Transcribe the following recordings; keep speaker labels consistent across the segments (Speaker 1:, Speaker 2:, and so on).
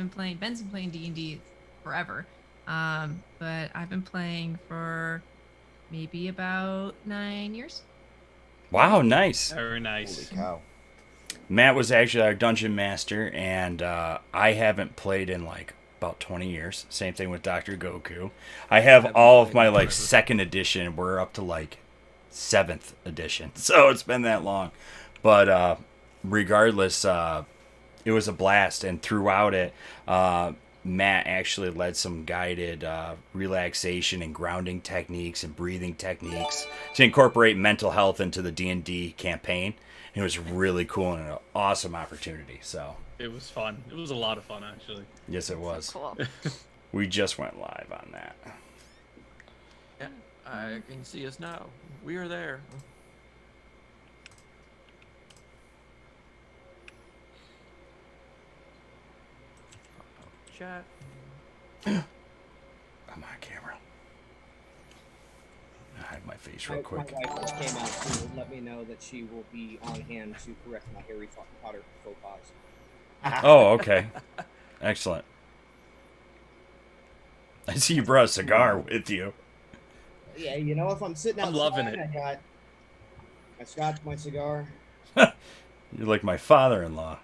Speaker 1: Ben's been playing D&D forever. But I've been playing for maybe about 9 years.
Speaker 2: Wow, nice.
Speaker 3: Very
Speaker 4: Holy
Speaker 3: nice.
Speaker 4: cow.
Speaker 2: Matt was actually our dungeon master, and I haven't played in like about 20 years. Same thing with Dr. Goku. I
Speaker 3: I
Speaker 2: have
Speaker 3: haven't
Speaker 2: all of
Speaker 3: played
Speaker 2: my
Speaker 3: in
Speaker 2: like
Speaker 3: forever.
Speaker 2: second edition. We're up to like seventh edition, so it's been that long. But regardless, it was a blast, and throughout it, Matt actually led some guided relaxation and grounding techniques and breathing techniques to incorporate mental health into the D&D campaign. It was really cool and an awesome opportunity. So,
Speaker 3: It was fun. It was a lot of fun, actually.
Speaker 2: yes, it
Speaker 1: So
Speaker 2: was.
Speaker 1: cool.
Speaker 2: We just went live on that.
Speaker 5: Yeah, I can see us now. We are there. Chat.
Speaker 2: I'm on camera. Hide my face real
Speaker 6: My
Speaker 2: quick.
Speaker 6: wife just came out to let me know that she will be on hand to correct my Harry Potter faux pas.
Speaker 2: Oh, okay. Excellent. I see you brought a cigar with you.
Speaker 6: Yeah, you know, if I'm sitting
Speaker 3: I'm
Speaker 6: outside,
Speaker 3: loving it.
Speaker 6: I got my scotch, my cigar.
Speaker 2: You're like my father-in-law.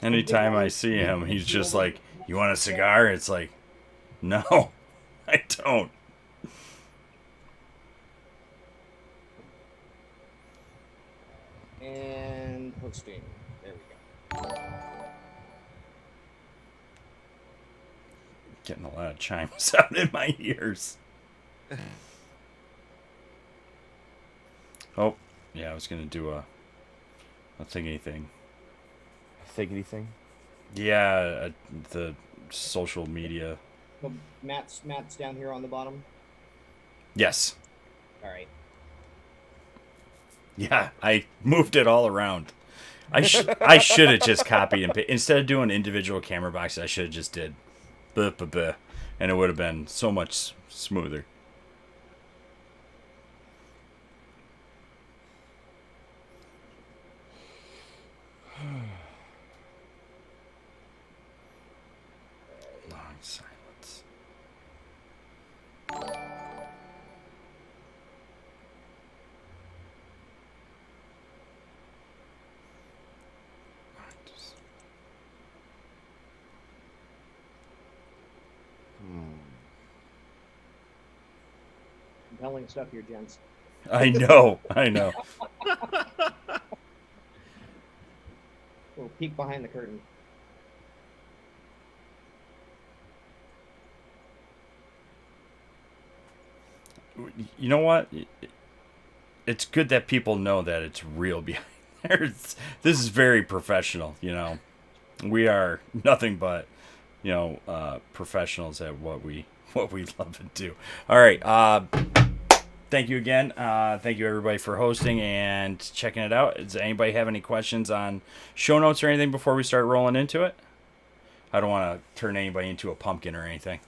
Speaker 2: Anytime I see him, he's just like, "You want a cigar?" It's like, "No, I don't."
Speaker 6: And posting. There we go.
Speaker 2: Getting a lot of chime sound in my ears. Oh, yeah, I was gonna do a thingy thing.
Speaker 4: Think anything?
Speaker 2: Yeah, the social media.
Speaker 6: So Matt's down here on the bottom.
Speaker 2: Yes.
Speaker 6: All right.
Speaker 2: Yeah, I moved it all around. I should have just copied and instead of doing individual camera boxes. I should have just did, buh, buh, buh, and it would have been so much smoother. Long silence.
Speaker 6: Compelling stuff here, gents.
Speaker 2: I know, I know.
Speaker 6: We'll peek behind the curtain.
Speaker 2: You know what? It's good that people know that it's real behind there. This is very professional. We are nothing but professionals at what we love to do. All right. Thank you again. Thank you everybody for hosting and checking it out. Does anybody have any questions on show notes or anything before we start rolling into it? I don't want to turn anybody into a pumpkin or anything.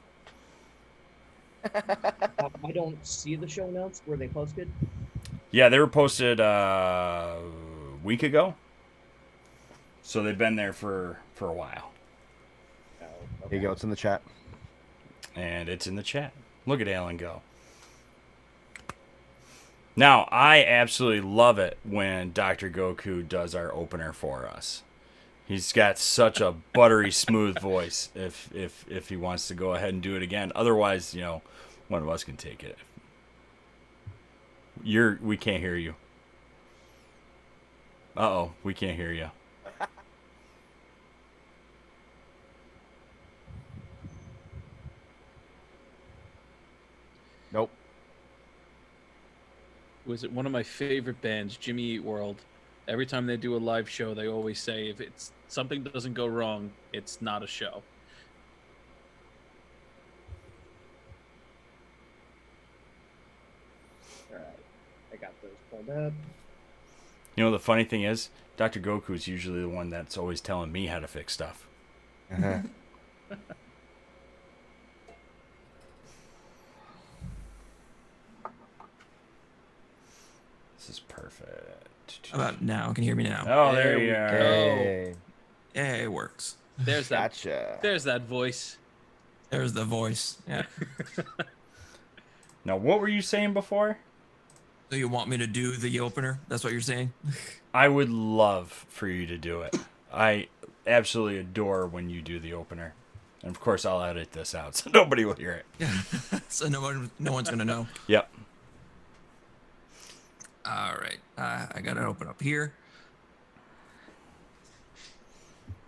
Speaker 6: I don't see the show notes. Were they posted?
Speaker 2: Yeah, they were posted a week ago. So they've been there for a while.
Speaker 6: Oh,
Speaker 4: Here you go. It's in the chat.
Speaker 2: And it's in the chat. Look at Alan go. Now, I absolutely love it when Dr. Goku does our opener for us. He's got such a buttery smooth voice if he wants to go ahead and do it again. Otherwise, one of us can take it. We can't hear you. Uh-oh, we can't hear you.
Speaker 4: Nope.
Speaker 3: Was it one of my favorite bands, Jimmy Eat World? Every time they do a live show, they always say if it's something doesn't go wrong, it's not a show.
Speaker 6: All right. I got those pulled up.
Speaker 2: The funny thing is, Dr. Goku is usually the one that's always telling me how to fix stuff.
Speaker 4: Uh-huh.
Speaker 2: This is perfect.
Speaker 7: How about now? Can you hear me now?
Speaker 2: Oh, there
Speaker 3: we
Speaker 2: you are.
Speaker 3: go.
Speaker 4: Hey,
Speaker 7: Yeah, it works.
Speaker 3: There's that.
Speaker 4: gotcha.
Speaker 3: There's that voice.
Speaker 7: There's the voice. Yeah.
Speaker 2: Now, what were you saying before?
Speaker 7: So you want me to do the opener? That's what you're saying?
Speaker 2: I would love for you to do it. I absolutely adore when you do the opener. And of course, I'll edit this out so nobody will hear it.
Speaker 7: Yeah. So no one's gonna know.
Speaker 2: Yep.
Speaker 7: All right. I gotta open up here.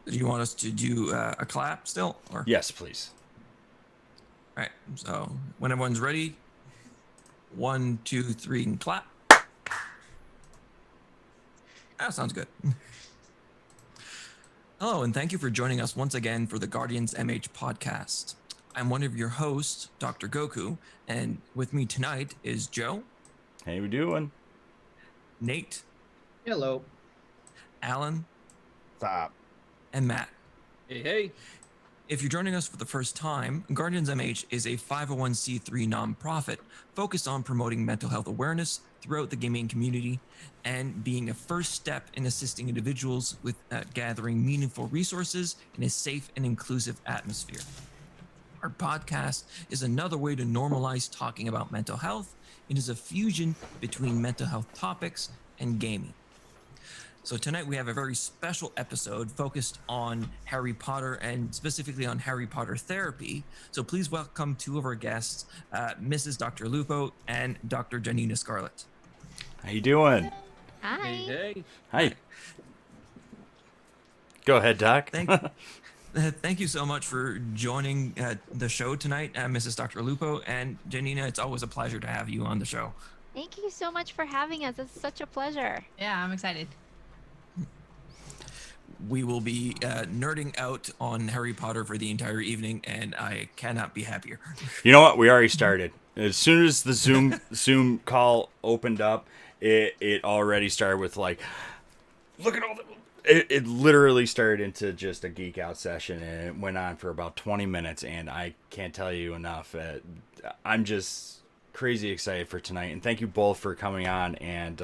Speaker 7: Do you want us to do a clap still, or?
Speaker 2: Yes, please.
Speaker 7: All right. So when everyone's ready, 1, 2, 3, and clap. That sounds good. Hello, and thank you for joining us once again for the Guardians MH podcast. I'm one of your hosts, Dr. Goku, and with me tonight is Joe,
Speaker 2: How you doing?
Speaker 7: Nate,
Speaker 6: Hello.
Speaker 7: Alan,
Speaker 4: Stop.
Speaker 7: and Matt.
Speaker 3: Hey.
Speaker 7: If you're joining us for the first time, Guardians MH is a 501c3 nonprofit focused on promoting mental health awareness throughout the gaming community and being a first step in assisting individuals with gathering meaningful resources in a safe and inclusive atmosphere. Our podcast is another way to normalize talking about mental health. It is a fusion between mental health topics and gaming. So tonight we have a very special episode focused on Harry Potter and specifically on Harry Potter therapy. So please welcome two of our guests, Mrs. Dr. Lupo and Dr. Janina Scarlet.
Speaker 2: How you doing?
Speaker 8: Hi.
Speaker 3: Hey.
Speaker 2: Hi. Go ahead, Doc.
Speaker 7: Thank you so much for joining the show tonight, Mrs. Dr. Lupo and Janina. It's always a pleasure to have you on the show.
Speaker 8: Thank you so much for having us. It's such a pleasure.
Speaker 1: Yeah, I'm excited.
Speaker 7: We will be nerding out on Harry Potter for the entire evening, and I cannot be happier.
Speaker 2: You know what? We already started. As soon as the Zoom call opened up, it already started with like, look at all the. It literally started into just a geek out session, and it went on for about 20 minutes, and I can't tell you enough. I'm just crazy excited for tonight, and thank you both for coming on and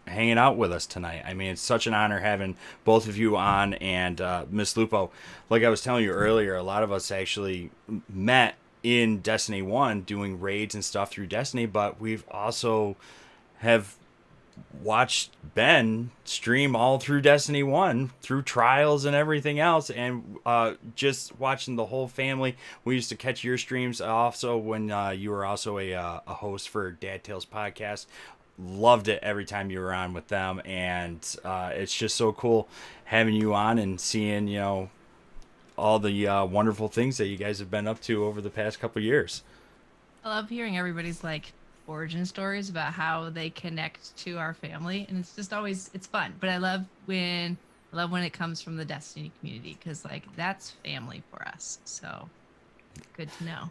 Speaker 2: hanging out with us tonight. I mean, it's such an honor having both of you on, and Miss Lupo, like I was telling you earlier, a lot of us actually met in Destiny 1 doing raids and stuff through Destiny, but we've also have watched Ben stream all through Destiny 1 through trials and everything else, and just watching the whole family. We used to catch your streams also when you were also a host for Dad Tales podcast. Loved it every time you were on with them, and it's just so cool having you on and seeing, you know, all the wonderful things that you guys have been up to over the past couple years.
Speaker 1: I love hearing everybody's like origin stories about how they connect to our family, and it's just always it's fun. But I love when it comes from the Destiny community, because like that's family for us. So good to know.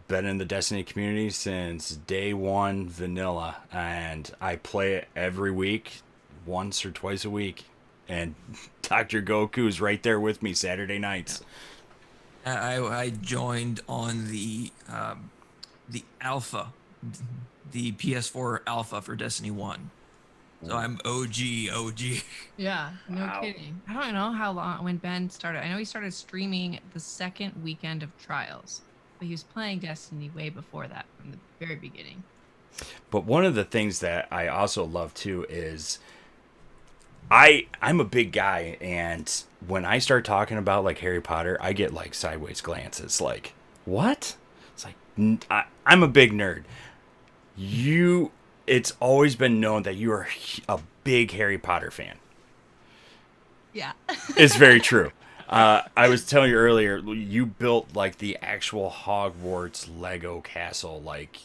Speaker 2: Been in the Destiny community since day one vanilla, and I play it every week, once or twice a week. And Dr. Goku's right there with me Saturday nights.
Speaker 7: I joined on the alpha, the PS4 alpha for Destiny 1. So I'm OG.
Speaker 1: Yeah, no
Speaker 2: Wow.
Speaker 1: kidding. I don't know how long when Ben started. I know he started streaming the second weekend of trials, but he was playing Destiny way before that, from the very beginning.
Speaker 2: But one of the things that I also love too is I'm a big guy, and when I start talking about like Harry Potter, I get like sideways glances, like, what? It's like, I'm a big nerd. It's always been known that you are a big Harry Potter fan.
Speaker 1: Yeah.
Speaker 2: It's very true. I was telling you earlier, you built like the actual Hogwarts Lego castle. Like,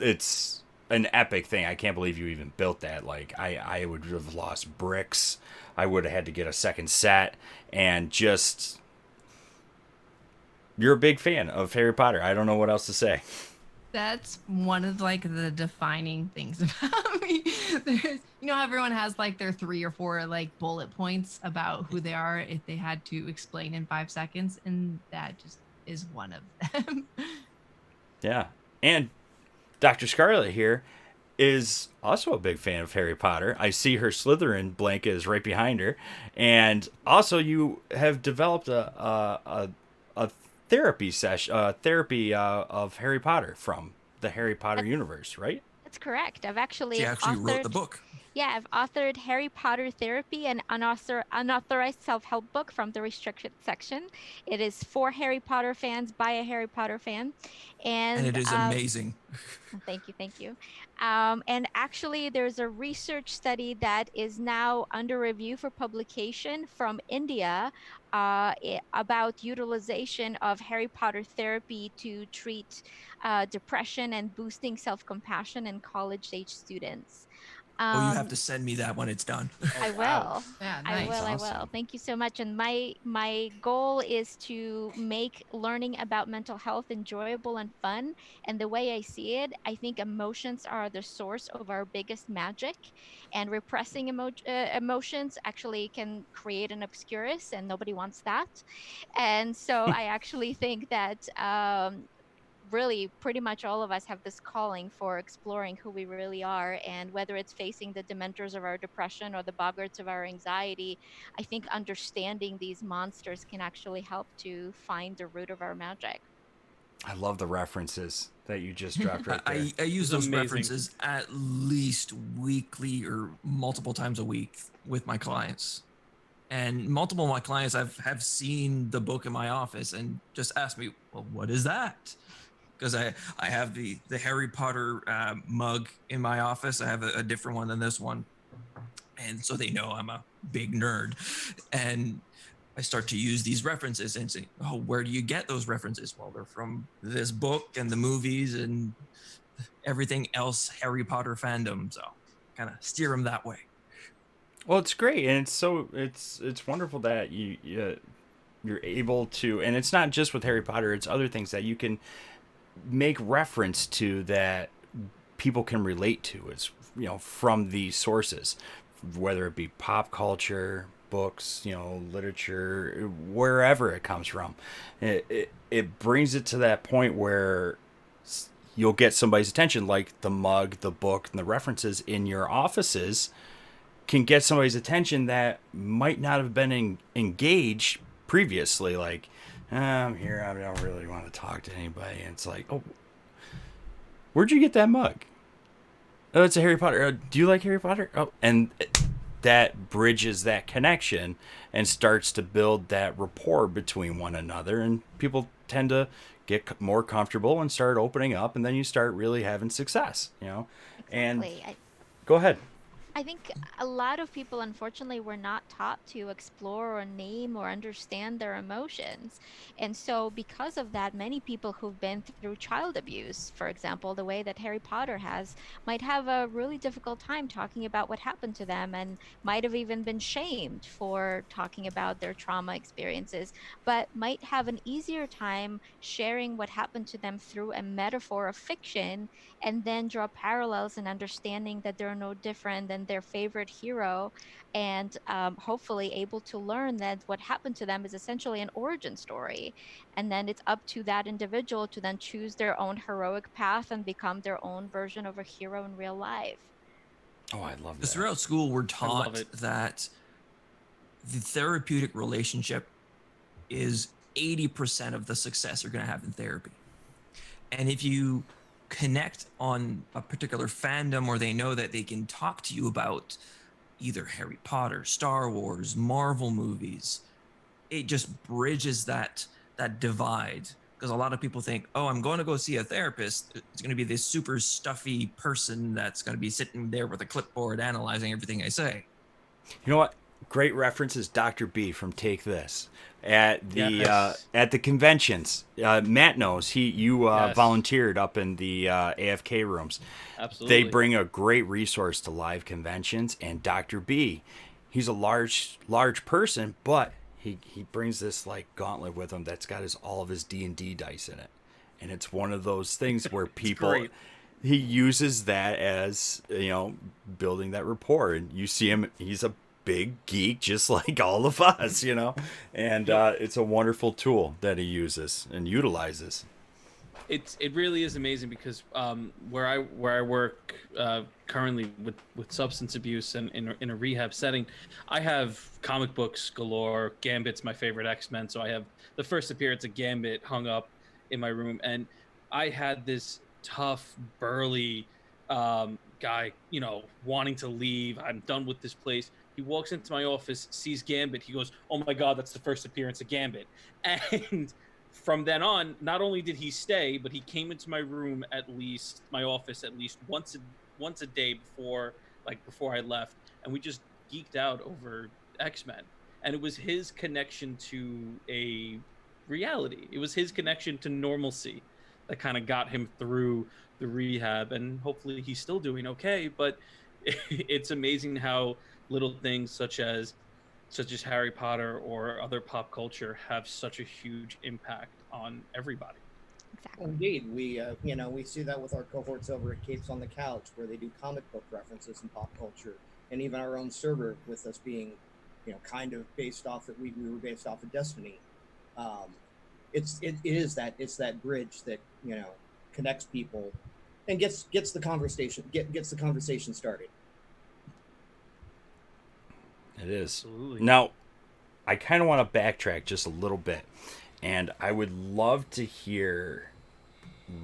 Speaker 2: it's an epic thing. I can't believe you even built that. Like, I would have lost bricks. I would have had to get a second set, and just, you're a big fan of Harry Potter. I don't know what else to say.
Speaker 1: That's one of like the defining things about me. There's, you know, everyone has like their 3 or 4 like bullet points about who they are if they had to explain in 5 seconds, and that just is one of them.
Speaker 2: Yeah. And Dr. Scarlet here, is also a big fan of Harry Potter. I see her Slytherin blanket is right behind her, and also you have developed a therapy session, therapy of Harry Potter from the Harry Potter
Speaker 8: That's,
Speaker 2: universe, right?
Speaker 8: that's correct. I've
Speaker 7: She
Speaker 8: actually
Speaker 7: actually wrote the
Speaker 8: authored.
Speaker 7: book.
Speaker 8: Yeah, I've authored Harry Potter Therapy, an unauthorized self-help book from the restricted section. It is for Harry Potter fans by a Harry Potter fan,
Speaker 7: And
Speaker 8: and
Speaker 7: it is amazing.
Speaker 8: thank you, thank you. And actually, there's a research study that is now under review for publication from India about utilization of Harry Potter therapy to treat depression and boosting self-compassion in college-age students.
Speaker 7: Oh, you have
Speaker 8: Um,
Speaker 7: to send me that when it's done.
Speaker 8: I
Speaker 3: wow.
Speaker 8: will.
Speaker 1: Yeah,
Speaker 8: I
Speaker 1: nice.
Speaker 8: will. I
Speaker 2: Awesome.
Speaker 8: will. Thank you so much. And my goal is to make learning about mental health enjoyable and fun. And the way I see it, I think emotions are the source of our biggest magic, and repressing emotions actually can create an obscurus, and nobody wants that. And so I actually think that really pretty much all of us have this calling for exploring who we really are, and whether it's facing the dementors of our depression or the boggarts of our anxiety, I think understanding these monsters can actually help to find the root of our magic.
Speaker 2: I love the references that you just dropped right there.
Speaker 7: I use
Speaker 3: It's
Speaker 7: those
Speaker 3: amazing.
Speaker 7: references at least weekly or multiple times a week with my clients. And multiple of my clients have seen the book in my office and just asked me, well, what is that? Because I have the Harry Potter mug in my office. I have a different one than this one. And so they know I'm a big nerd. And I start to use these references and say, oh, where do you get those references? Well, they're from this book and the movies and everything else Harry Potter fandom. So kind of steer them that way.
Speaker 2: Well, it's great, and it's wonderful that you're able to, and it's not just with Harry Potter; it's other things that you can make reference to that people can relate to. It's from these sources, whether it be pop culture, books, literature, wherever it comes from. It brings it to that point where you'll get somebody's attention, like the mug, the book, and the references in your offices can get somebody's attention that might not have been engaged previously. Like, I'm here, I don't really want to talk to anybody. And it's like, oh, where'd you get that mug? Oh, it's a Harry Potter. Do you like Harry Potter? Oh, and that bridges that connection and starts to build that rapport between one another. And people tend to get more comfortable and start opening up. And then you start really having success, And
Speaker 8: Exactly.
Speaker 2: go ahead.
Speaker 8: I think a lot of people, unfortunately, were not taught to explore or name or understand their emotions. And so, because of that, many people who've been through child abuse, for example, the way that Harry Potter has, might have a really difficult time talking about what happened to them, and might have even been shamed for talking about their trauma experiences, but might have an easier time sharing what happened to them through a metaphor of fiction, and then draw parallels and understanding that they're no different than their favorite hero, and hopefully able to learn that what happened to them is essentially an origin story, and then it's up to that individual to then choose their own heroic path and become their own version of a hero in real life.
Speaker 2: Oh, I love
Speaker 7: Because
Speaker 2: that.
Speaker 7: throughout school, we're
Speaker 3: I love
Speaker 7: taught
Speaker 3: it.
Speaker 7: that the therapeutic relationship is 80% of the success you're going to have in therapy. And if you connect on a particular fandom, or they know that they can talk to you about either Harry Potter, Star Wars, Marvel movies, it just bridges that divide. Because a lot of people think, oh, I'm going to go see a therapist. It's going to be this super stuffy person that's going to be sitting there with a clipboard analyzing everything I say.
Speaker 2: You know what? Great reference is Dr. B from Take This at the conventions. Matt knows you
Speaker 3: Yes.
Speaker 2: volunteered up in the AFK rooms.
Speaker 3: Absolutely.
Speaker 2: They bring a great resource to live conventions, and Dr. B, he's a large person, but he brings this like gauntlet with him that's got all of his D&D dice in it, and it's one of those things where people.
Speaker 3: great.
Speaker 2: He uses that as building that rapport, and you see him. He's a big geek just like all of us, and it's a wonderful tool that he uses and utilizes.
Speaker 3: it really is amazing because where I work currently with substance abuse and in a rehab setting, I have comic books galore. Gambit's my favorite X-Men, so I have the first appearance of Gambit hung up in my room, and I had this tough, burly guy, wanting to leave. I'm done with this place. He walks into my office, sees Gambit. He goes, "Oh my God, that's the first appearance of Gambit," and from then on, not only did he stay, but he came into my office at least once a day before I left, and we just geeked out over X-Men. And it was his connection to a reality. It was his connection to normalcy that kind of got him through the rehab, and hopefully he's still doing okay. But it's amazing how little things such as Harry Potter or other pop culture have such a huge impact on everybody.
Speaker 8: Exactly.
Speaker 6: Indeed, we see that with our cohorts over at Capes on the Couch, where they do comic book references in pop culture, and even our own server, with us being, kind of based off that we were based off of Destiny. It's that bridge that connects people and gets the conversation started.
Speaker 2: It is.
Speaker 3: Absolutely.
Speaker 2: Now, I kind of want to backtrack just a little bit, and I would love to hear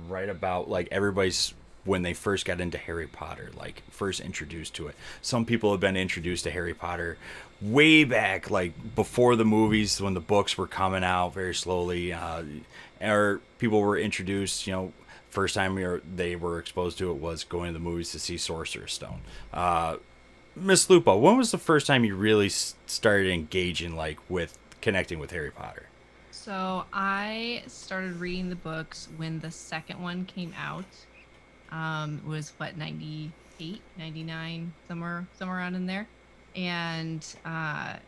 Speaker 2: right about like everybody's when they first got into Harry Potter, like first introduced to it. Some people have been introduced to Harry Potter way back, like before the movies when the books were coming out very slowly, or people were introduced, first time they were exposed to it was going to the movies to see Sorcerer's Stone. Miss Lupo, when was the first time you really started engaging, like, with connecting with Harry Potter?
Speaker 1: So I started reading the books when the second one came out. It was what, 98, 99, somewhere around in there. And I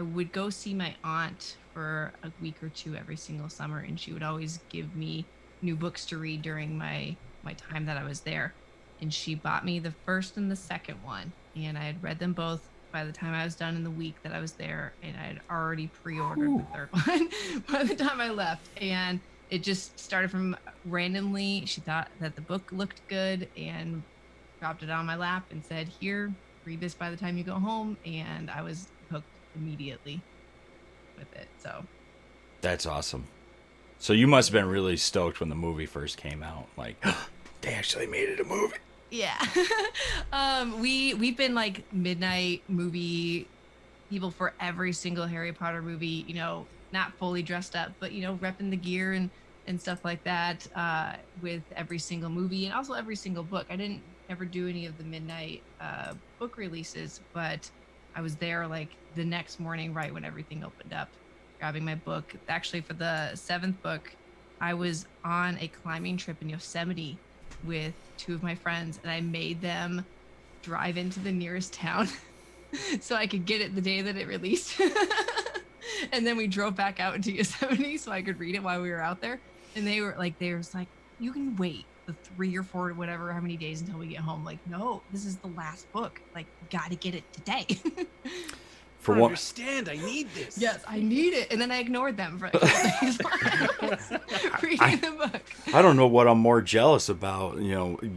Speaker 1: would go see my aunt for a week or two every single summer, and she would always give me new books to read during my time that I was there. And she bought me the first and the second one, and I had read them both by the time I was done in the week that I was there, and I had already pre-ordered the third one by the time I left. And it just started from randomly. She thought that the book looked good and dropped it on my lap and said, "Here, read this by the time you go home," and I was hooked immediately with it. So
Speaker 2: That's awesome. So you must have been really stoked when the movie first came out. Like, they actually made it a movie.
Speaker 1: yeah. We've been like midnight movie people for every single Harry Potter movie, not fully dressed up, but repping the gear and stuff like that, with every single movie and also every single book. I didn't ever do any of the midnight book releases, but I was there like the next morning right when everything opened up, grabbing my book. Actually, for the 7th book, I was on a climbing trip in Yosemite with 2 of my friends, and I made them drive into the nearest town so I could get it the day that it released. And then we drove back out into Yosemite so I could read it while we were out there. And they were like, "You can wait the 3 or 4, whatever, how many days until we get home." Like, "No, this is the last book. Like, you got to get it today."
Speaker 2: For
Speaker 3: I
Speaker 2: one,
Speaker 3: understand. I need this.
Speaker 1: Yes, I need it. And then I ignored them for a couple days while I was reading the book.
Speaker 2: I don't know what I'm more jealous about,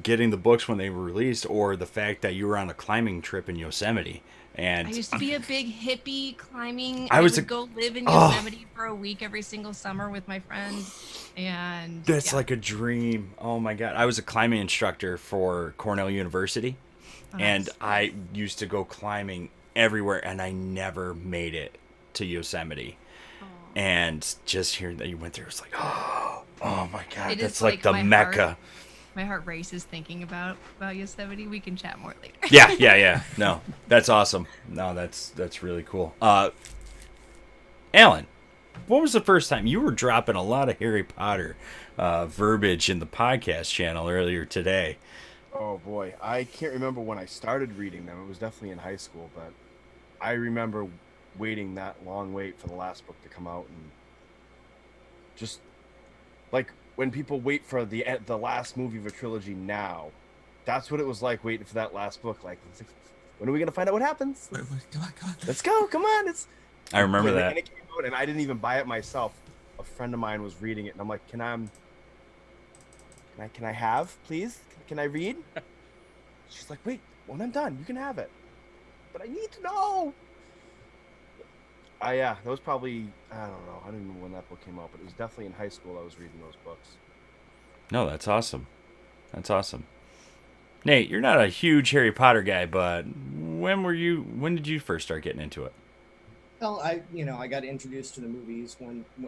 Speaker 2: getting the books when they were released, or the fact that you were on a climbing trip in Yosemite. And
Speaker 1: I used to be a big hippie climbing.
Speaker 2: I would
Speaker 1: go live in Yosemite for a week every single summer with my friends. And
Speaker 2: that's like a dream. Oh my God. I was a climbing instructor for Cornell University, and I used to go climbing everywhere, and I never made it to Yosemite. And just hearing that you went there, it's like, oh my God, that's like the Mecca.
Speaker 1: My heart races thinking about Yosemite. We can chat more later.
Speaker 2: Yeah. No, that's awesome. No, that's really cool. Alan, what was the first time you were dropping a lot of Harry Potter verbiage in the podcast channel earlier today?
Speaker 4: Oh boy, I can't remember when I started reading them. It was definitely in high school, but I remember waiting that long wait for the last book to come out, and just like when people wait for the last movie of a trilogy now, that's what it was like waiting for that last book. Like, when are we gonna find out what happens?
Speaker 7: Wait, come on.
Speaker 4: Let's go, come on.
Speaker 2: I remember that.
Speaker 4: And it came out, and I didn't even buy it myself. A friend of mine was reading it, and I'm like, can I have, please? Can I read? She's like, wait, when I'm done, you can have it. But I need to know. Yeah, that was probably, I don't know. I don't even know when that book came out, but it was definitely in high school I was reading those books.
Speaker 2: No, that's awesome. That's awesome. Nate, you're not a huge Harry Potter guy, but when did you first start getting into it?
Speaker 6: Well, I got introduced to the movies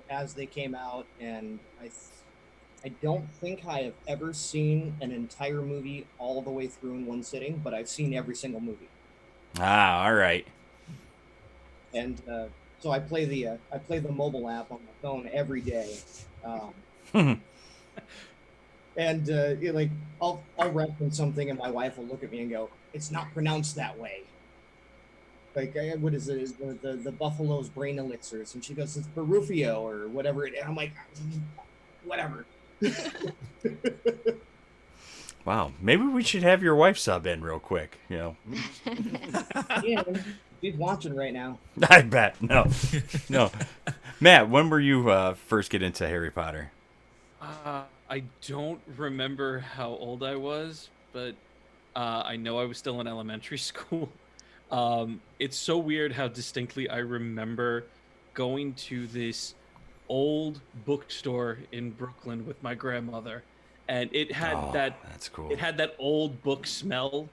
Speaker 6: as they came out, and I don't think I have ever seen an entire movie all the way through in one sitting, but I've seen every single movie.
Speaker 2: Ah, all right.
Speaker 6: And so I play the mobile app on my phone every day. Um, and like I'll reference something, and my wife will look at me and go, "It's not pronounced that way." Like, what is it? Is the buffalo's brain elixirs? And she goes, "It's Barufio or whatever." And I'm like, whatever.
Speaker 2: Wow, maybe we should have your wife sub in real quick.
Speaker 6: Yeah, she's watching right now.
Speaker 2: I bet. No, no. Matt, when were you first get into Harry Potter?
Speaker 3: I don't remember how old I was, but I know I was still in elementary school. It's so weird how distinctly I remember going to this old bookstore in Brooklyn with my grandmother, and it had
Speaker 2: that's cool.
Speaker 3: it had that old book smell.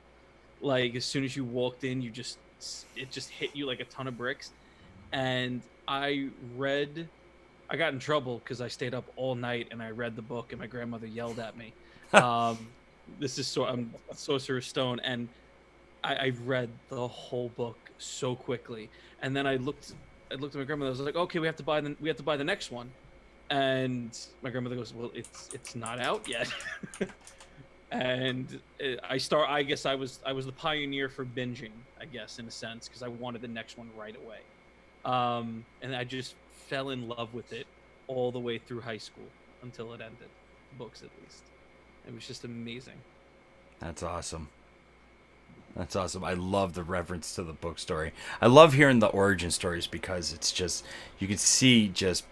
Speaker 3: Like as soon as you walked in, it just hit you like a ton of bricks. And I got in trouble because I stayed up all night and I read the book, and my grandmother yelled at me. This is I'm Sorcerer's Stone, and I read the whole book so quickly, and then I looked at my grandmother. I was like, okay, we have to buy the next one, and my grandmother goes, well, it's not out yet. And I guess I was the pioneer for binging, I guess, in a sense, because I wanted the next one right away. And I just fell in love with it all the way through high school until it ended, books at least. It was just amazing.
Speaker 2: That's awesome. That's awesome. I love the reference to the book story. I love hearing the origin stories because it's just, you can see just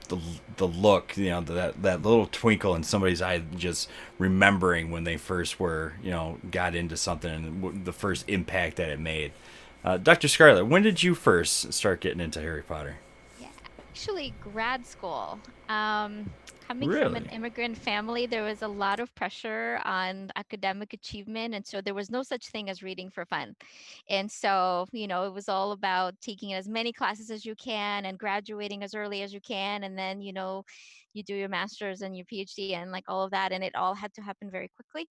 Speaker 2: the look, that little twinkle in somebody's eye, just remembering when they first got into something and the first impact that it made. Dr. Scarlet, when did you first start getting into Harry Potter?
Speaker 8: Yeah, actually, grad school. Coming from an
Speaker 2: Really?
Speaker 8: immigrant family, there was a lot of pressure on academic achievement. And so there was no such thing as reading for fun. And so, it was all about taking as many classes as you can and graduating as early as you can. And then, you do your master's and your PhD and like all of that. And it all had to happen very quickly.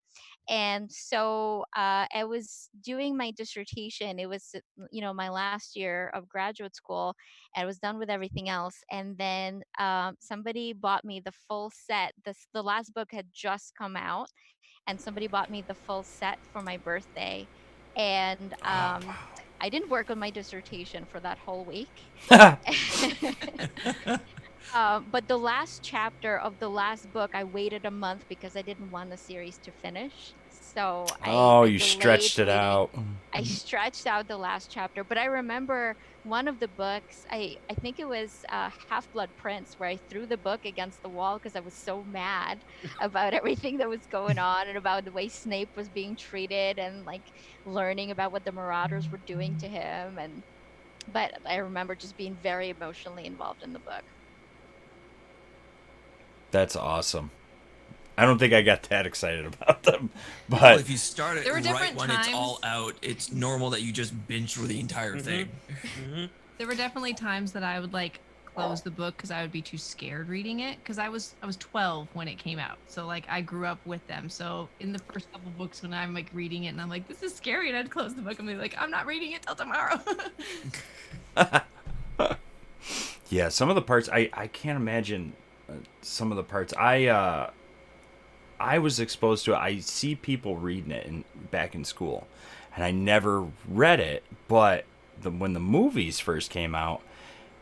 Speaker 8: And so I was doing my dissertation. It was, my last year of graduate school. I was done with everything else. And then somebody bought me the full set. The last book had just come out, and somebody bought me the full set for my birthday. And I didn't work on my dissertation for that whole week. But the last chapter of the last book, I waited a month because I didn't want the series to finish. So I
Speaker 2: You
Speaker 8: delayed
Speaker 2: stretched it
Speaker 8: reading.
Speaker 2: out.
Speaker 8: I stretched out the last chapter, but I remember one of the books. I think it was Half-Blood Prince, where I threw the book against the wall because I was so mad about everything that was going on and about the way Snape was being treated and like learning about what the Marauders were doing to him. But I remember just being very emotionally involved in the book.
Speaker 2: That's awesome. I don't think I got that excited about them, but
Speaker 7: Well, if you start it
Speaker 1: There were
Speaker 7: right
Speaker 1: different
Speaker 7: when it's all
Speaker 1: times.
Speaker 7: out, it's normal that you just binge through the entire thing.
Speaker 1: There were definitely times that I would like close the book because I would be too scared reading it because I was 12 when it came out, so like I grew up with them. So in the first couple books when I'm like reading it and I'm like, this is scary, and I'd close the book and be like, I'm not reading it till tomorrow.
Speaker 2: yeah, some of the parts I can't imagine. Some of the parts I was exposed to it. I see people reading it back in school, and I never read it. But when the movies first came out,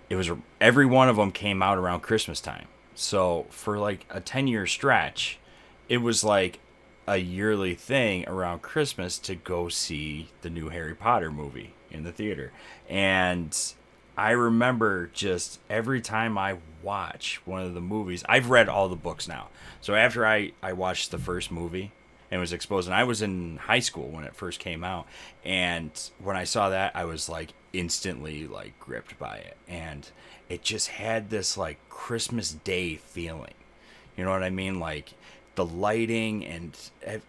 Speaker 2: it was every one of them came out around Christmas time. So for like a 10-year stretch, it was like a yearly thing around Christmas to go see the new Harry Potter movie in the theater. And I remember just every time I watch one of the movies, I've read all the books now. So after I watched the first movie and was exposed, and I was in high school when it first came out, and when I saw that, I was like instantly like gripped by it, and it just had this like Christmas Day feeling. You know what I mean? Like the lighting and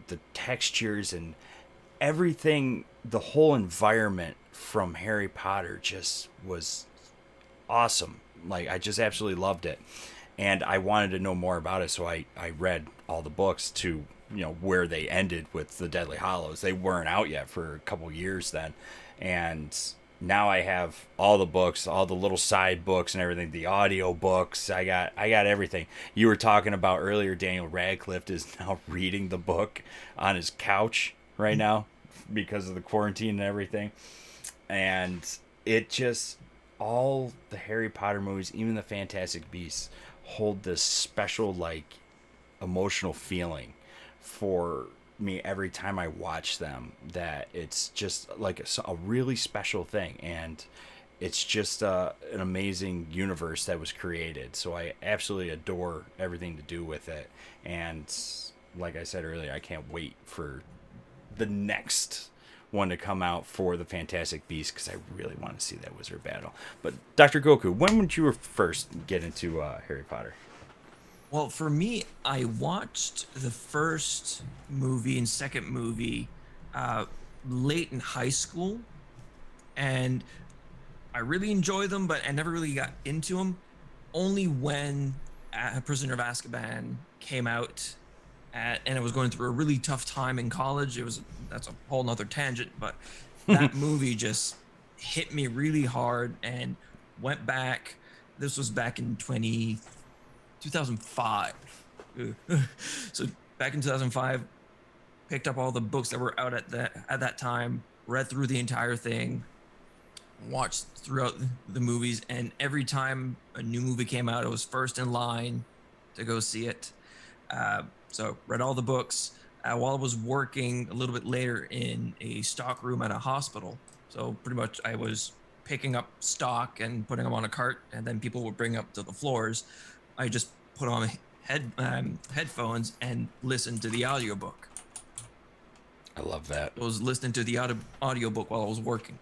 Speaker 2: the textures and everything, the whole environment from Harry Potter just was awesome. Like I just absolutely loved it. And I wanted to know more about it, so I read all the books to, where they ended with the Deathly Hallows. They weren't out yet for a couple years then. And now I have all the books, all the little side books and everything, the audio books. I got everything. You were talking about earlier, Daniel Radcliffe is now reading the book on his couch right now because of the quarantine and everything. And it just, all the Harry Potter movies, even the Fantastic Beasts, hold this special like emotional feeling for me every time I watch them, that it's just like a really special thing, and it's just an amazing universe that was created. So I absolutely adore everything to do with it, and like I said earlier, I can't wait for the next one to come out for the Fantastic Beasts, because I really want to see that wizard battle. But Dr. Goku, when would you first get into Harry Potter?
Speaker 7: Well, for me, I watched the first movie and second movie late in high school, and I really enjoyed them, but I never really got into them. Only when Prisoner of Azkaban came out, and I was going through a really tough time in college. That's a whole nother tangent, but that movie just hit me really hard, and went back. This was back in 2005. So back in 2005, picked up all the books that were out at that time, read through the entire thing, watched throughout the movies, and every time a new movie came out, I was first in line to go see it. So read all the books while I was working a little bit later in a stock room at a hospital. So pretty much I was picking up stock and putting them on a cart, and then people would bring up to the floors. I just put on headphones and listened to the audiobook.
Speaker 2: I love that.
Speaker 7: I was listening to the audiobook while I was working.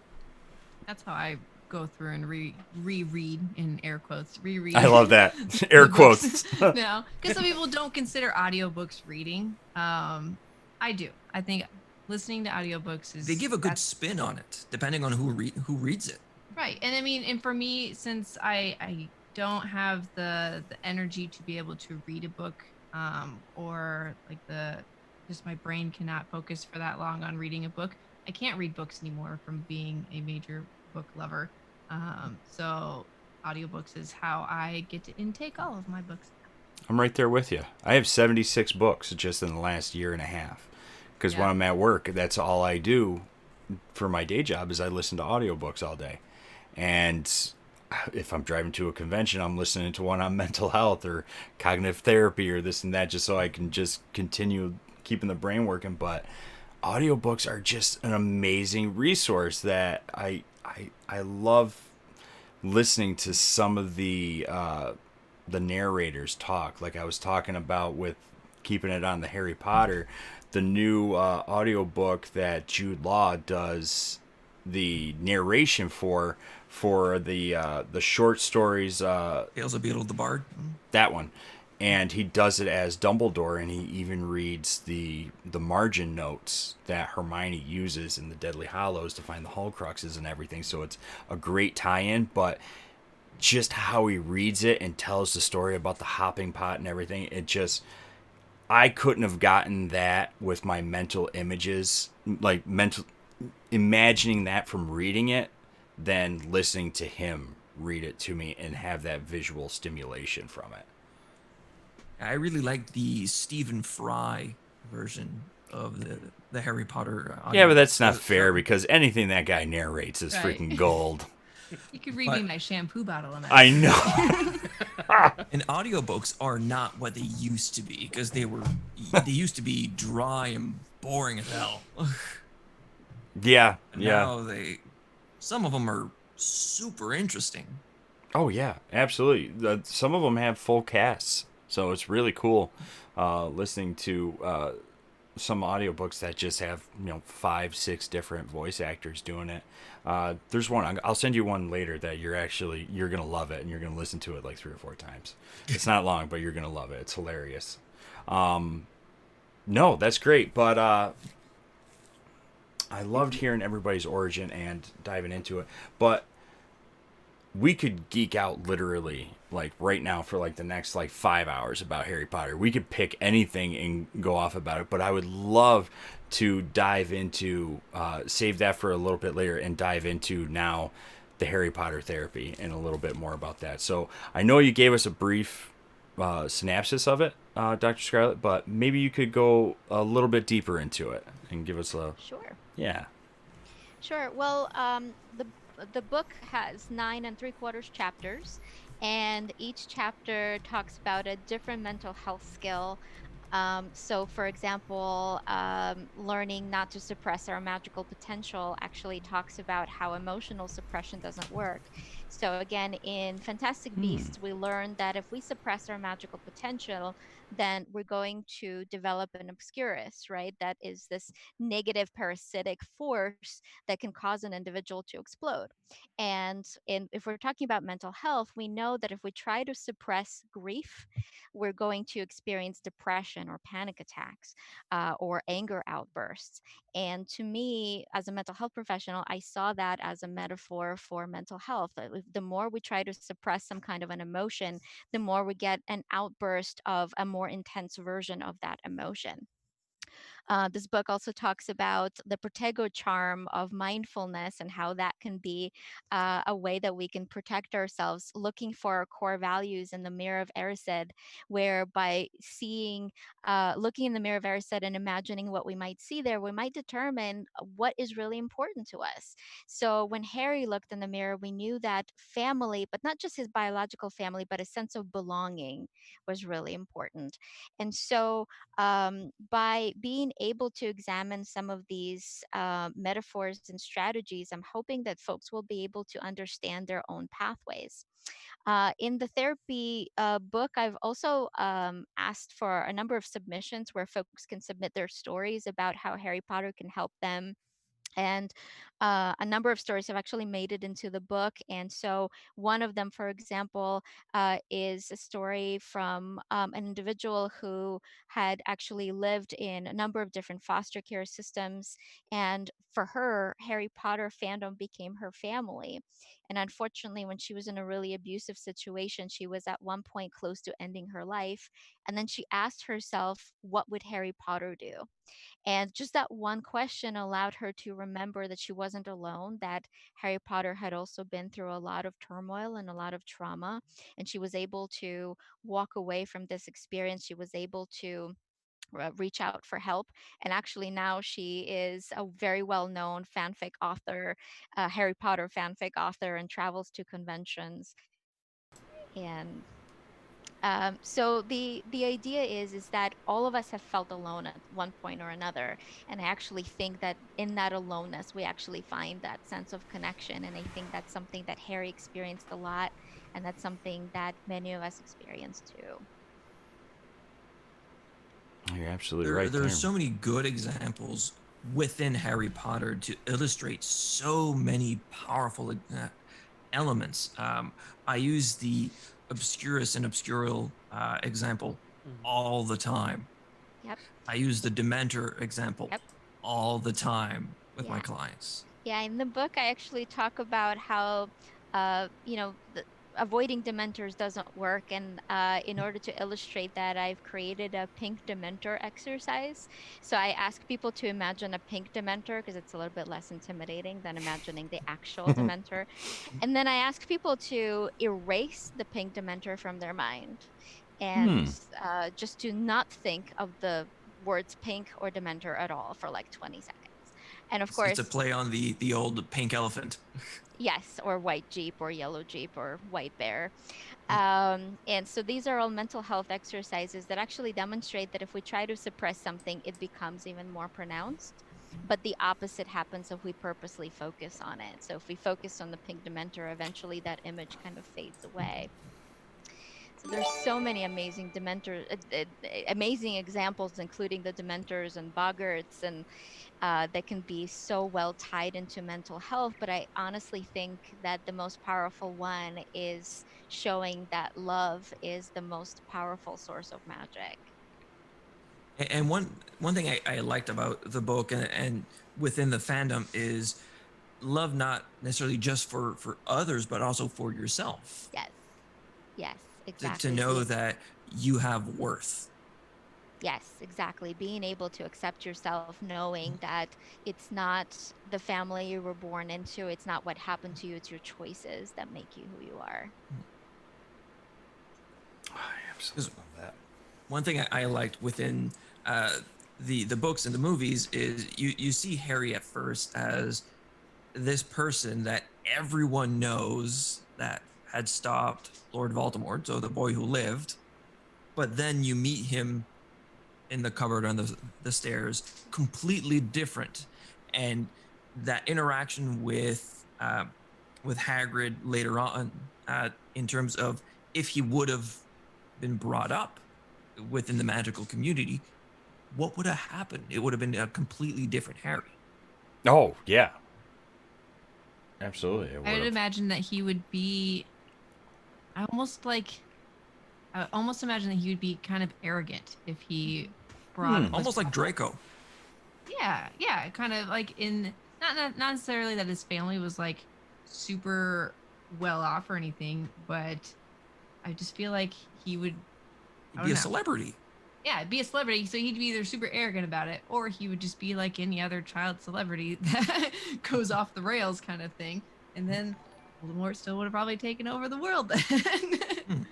Speaker 1: That's how I go through and reread, in air quotes, reread.
Speaker 2: I love that. Air quotes.
Speaker 1: No, because some people don't consider audiobooks reading. I do. I think listening to audiobooks is...
Speaker 7: They give a good spin on it, depending on who reads it.
Speaker 1: Right. And I mean, and for me, since I don't have the energy to be able to read a book, or like just my brain cannot focus for that long on reading a book. I can't read books anymore from being a major book lover. So audiobooks is how I get to intake all of my books.
Speaker 2: I'm right there with you. I have 76 books just in the last year and a half. Because when I'm at work, that's all I do for my day job is I listen to audiobooks all day. And if I'm driving to a convention, I'm listening to one on mental health or cognitive therapy or this and that, just so I can just continue keeping the brain working. But audiobooks are just an amazing resource that I love listening to some of the narrators talk. Like I was talking about with keeping it on the Harry Potter, the new audiobook that Jude Law does the narration for the short stories,
Speaker 7: Tales of Beedle the Bard.
Speaker 2: That one. And he does it as Dumbledore, and he even reads the margin notes that Hermione uses in the Deathly Hallows to find the Horcruxes and everything. So it's a great tie-in, but just how he reads it and tells the story about the hopping pot and everything, it just... I couldn't have gotten that with my mental images, like imagining that from reading it, than listening to him read it to me and have that visual stimulation from it.
Speaker 7: I really like the Stephen Fry version of the Harry Potter.
Speaker 2: Yeah, but that's not fair because anything that guy narrates is freaking gold.
Speaker 1: You could read me my shampoo bottle on that.
Speaker 2: I know.
Speaker 7: And audiobooks are not what they used to be, because they used to be dry and boring as hell.
Speaker 2: Yeah,
Speaker 7: Now some of them are super interesting.
Speaker 2: Oh yeah, absolutely. Some of them have full casts, so it's really cool listening to some audiobooks that just have 5, 6 different voice actors doing it. There's one I'll send you one later that you're gonna love it, and you're gonna listen to it like 3 or 4 times. It's not long, but you're gonna love it. It's hilarious. No, that's great, but I loved hearing everybody's origin and diving into it. But we could geek out literally like right now for like the next like 5 hours about Harry Potter. We could pick anything and go off about it, but I would love to dive into save that for a little bit later and dive into now the Harry Potter therapy and a little bit more about that. So I know you gave us a brief synopsis of it, Dr. Scarlet, but maybe you could go a little bit deeper into it and give us a
Speaker 8: Sure.
Speaker 2: yeah.
Speaker 8: Sure. Well, the book has 9 3/4 chapters, and each chapter talks about a different mental health skill. So, for example, learning not to suppress our magical potential actually talks about how emotional suppression doesn't work. So, again, in Fantastic
Speaker 2: Hmm.
Speaker 8: Beasts, we learned that if we suppress our magical potential, then we're going to develop an obscurus, right? That is this negative parasitic force that can cause an individual to explode. If we're talking about mental health, we know that if we try to suppress grief, we're going to experience depression or panic attacks or anger outbursts. And to me, as a mental health professional, I saw that as a metaphor for mental health. The more we try to suppress some kind of an emotion, the more we get an outburst of a more intense version of that emotion. This book also talks about the protego charm of mindfulness and how that can be a way that we can protect ourselves, looking for our core values in the mirror of Erised, where by looking in the mirror of Erised and imagining what we might see there, we might determine what is really important to us. So when Harry looked in the mirror, we knew that family, but not just his biological family, but a sense of belonging was really important. And so by being able to examine some of these metaphors and strategies, I'm hoping that folks will be able to understand their own pathways. In the therapy book, I've also asked for a number of submissions where folks can submit their stories about how Harry Potter can help them, and a number of stories have actually made it into the book. And so one of them, for example, is a story from an individual who had actually lived in a number of different foster care systems, and for her, Harry Potter fandom became her family. And unfortunately, when she was in a really abusive situation, she was at one point close to ending her life, and then she asked herself, what would Harry Potter do? And just that one question allowed her to remember that she wasn't alone, that Harry Potter had also been through a lot of turmoil and a lot of trauma. And she was able to walk away from this experience. She was able to reach out for help. And actually, now she is a very well known fanfic author, Harry Potter fanfic author, and travels to conventions. And so the idea is that all of us have felt alone at one point or another, and I actually think that in that aloneness we actually find that sense of connection, and I think that's something that Harry experienced a lot, and that's something that many of us experience too.
Speaker 2: You're absolutely
Speaker 7: There
Speaker 2: right
Speaker 7: there are
Speaker 2: there.
Speaker 7: so many good examples within Harry Potter to illustrate so many powerful elements. I use the obscurus and obscurial example
Speaker 3: Mhm.
Speaker 7: all the time.
Speaker 8: Yep.
Speaker 7: I use the Dementor example
Speaker 8: Yep.
Speaker 7: all the time with my
Speaker 8: Yeah.
Speaker 7: clients.
Speaker 8: Yeah, in the book, I actually talk about how, avoiding dementors doesn't work. And in order to illustrate that, I've created a pink dementor exercise. So I ask people to imagine a pink dementor because it's a little bit less intimidating than imagining the actual dementor. And then I ask people to erase the pink dementor from their mind and
Speaker 2: Hmm.
Speaker 8: just to not think of the words pink or dementor at all for like 20 seconds. And of
Speaker 7: It's a
Speaker 8: course,
Speaker 7: play on the old pink elephant.
Speaker 8: yes, or white Jeep or yellow Jeep or white bear. And so these are all mental health exercises that actually demonstrate that if we try to suppress something, it becomes even more pronounced. but the opposite happens if we purposely focus on it. So if we focus on the pink Dementor, eventually that image kind of fades away. So there's so many amazing amazing examples, including the Dementors and Boggarts, and that can be so well tied into mental health. But I honestly think that the most powerful one is showing that love is the most powerful source of magic.
Speaker 7: And one thing I liked about the book and within the fandom is love not necessarily just for others, but also for yourself.
Speaker 8: Yes. Yes,
Speaker 7: To
Speaker 8: exactly.
Speaker 7: know that you have worth.
Speaker 8: Yes, exactly. Being able to accept yourself, knowing that it's not the family you were born into, it's not what happened to you, it's your choices that make you who you are.
Speaker 2: I absolutely love that.
Speaker 7: One thing I liked within the books and the movies is you see Harry at first as this person that everyone knows that had stopped Lord Voldemort, so the boy who lived. But then you meet him in the cupboard on the stairs, completely different, and that interaction with Hagrid later on, in terms of if he would have been brought up within the magical community, what would have happened? It would have been a completely different Harry.
Speaker 2: Oh yeah, absolutely. It
Speaker 1: I
Speaker 2: would
Speaker 1: would
Speaker 2: have.
Speaker 1: imagine that he would be. I almost like. I almost imagine that he would be kind of arrogant if he was
Speaker 7: Almost like
Speaker 1: brought up.
Speaker 7: Draco.
Speaker 1: Yeah, yeah, kind of like in not necessarily that his family was like super well off or anything, but I just feel like he would. I
Speaker 7: He'd be
Speaker 1: don't
Speaker 7: a
Speaker 1: know.
Speaker 7: celebrity.
Speaker 1: Yeah, be a celebrity, so he'd be either super arrogant about it, or he would just be like any other child celebrity that goes off the rails, kind of thing. And then Voldemort still would have probably taken over the world then.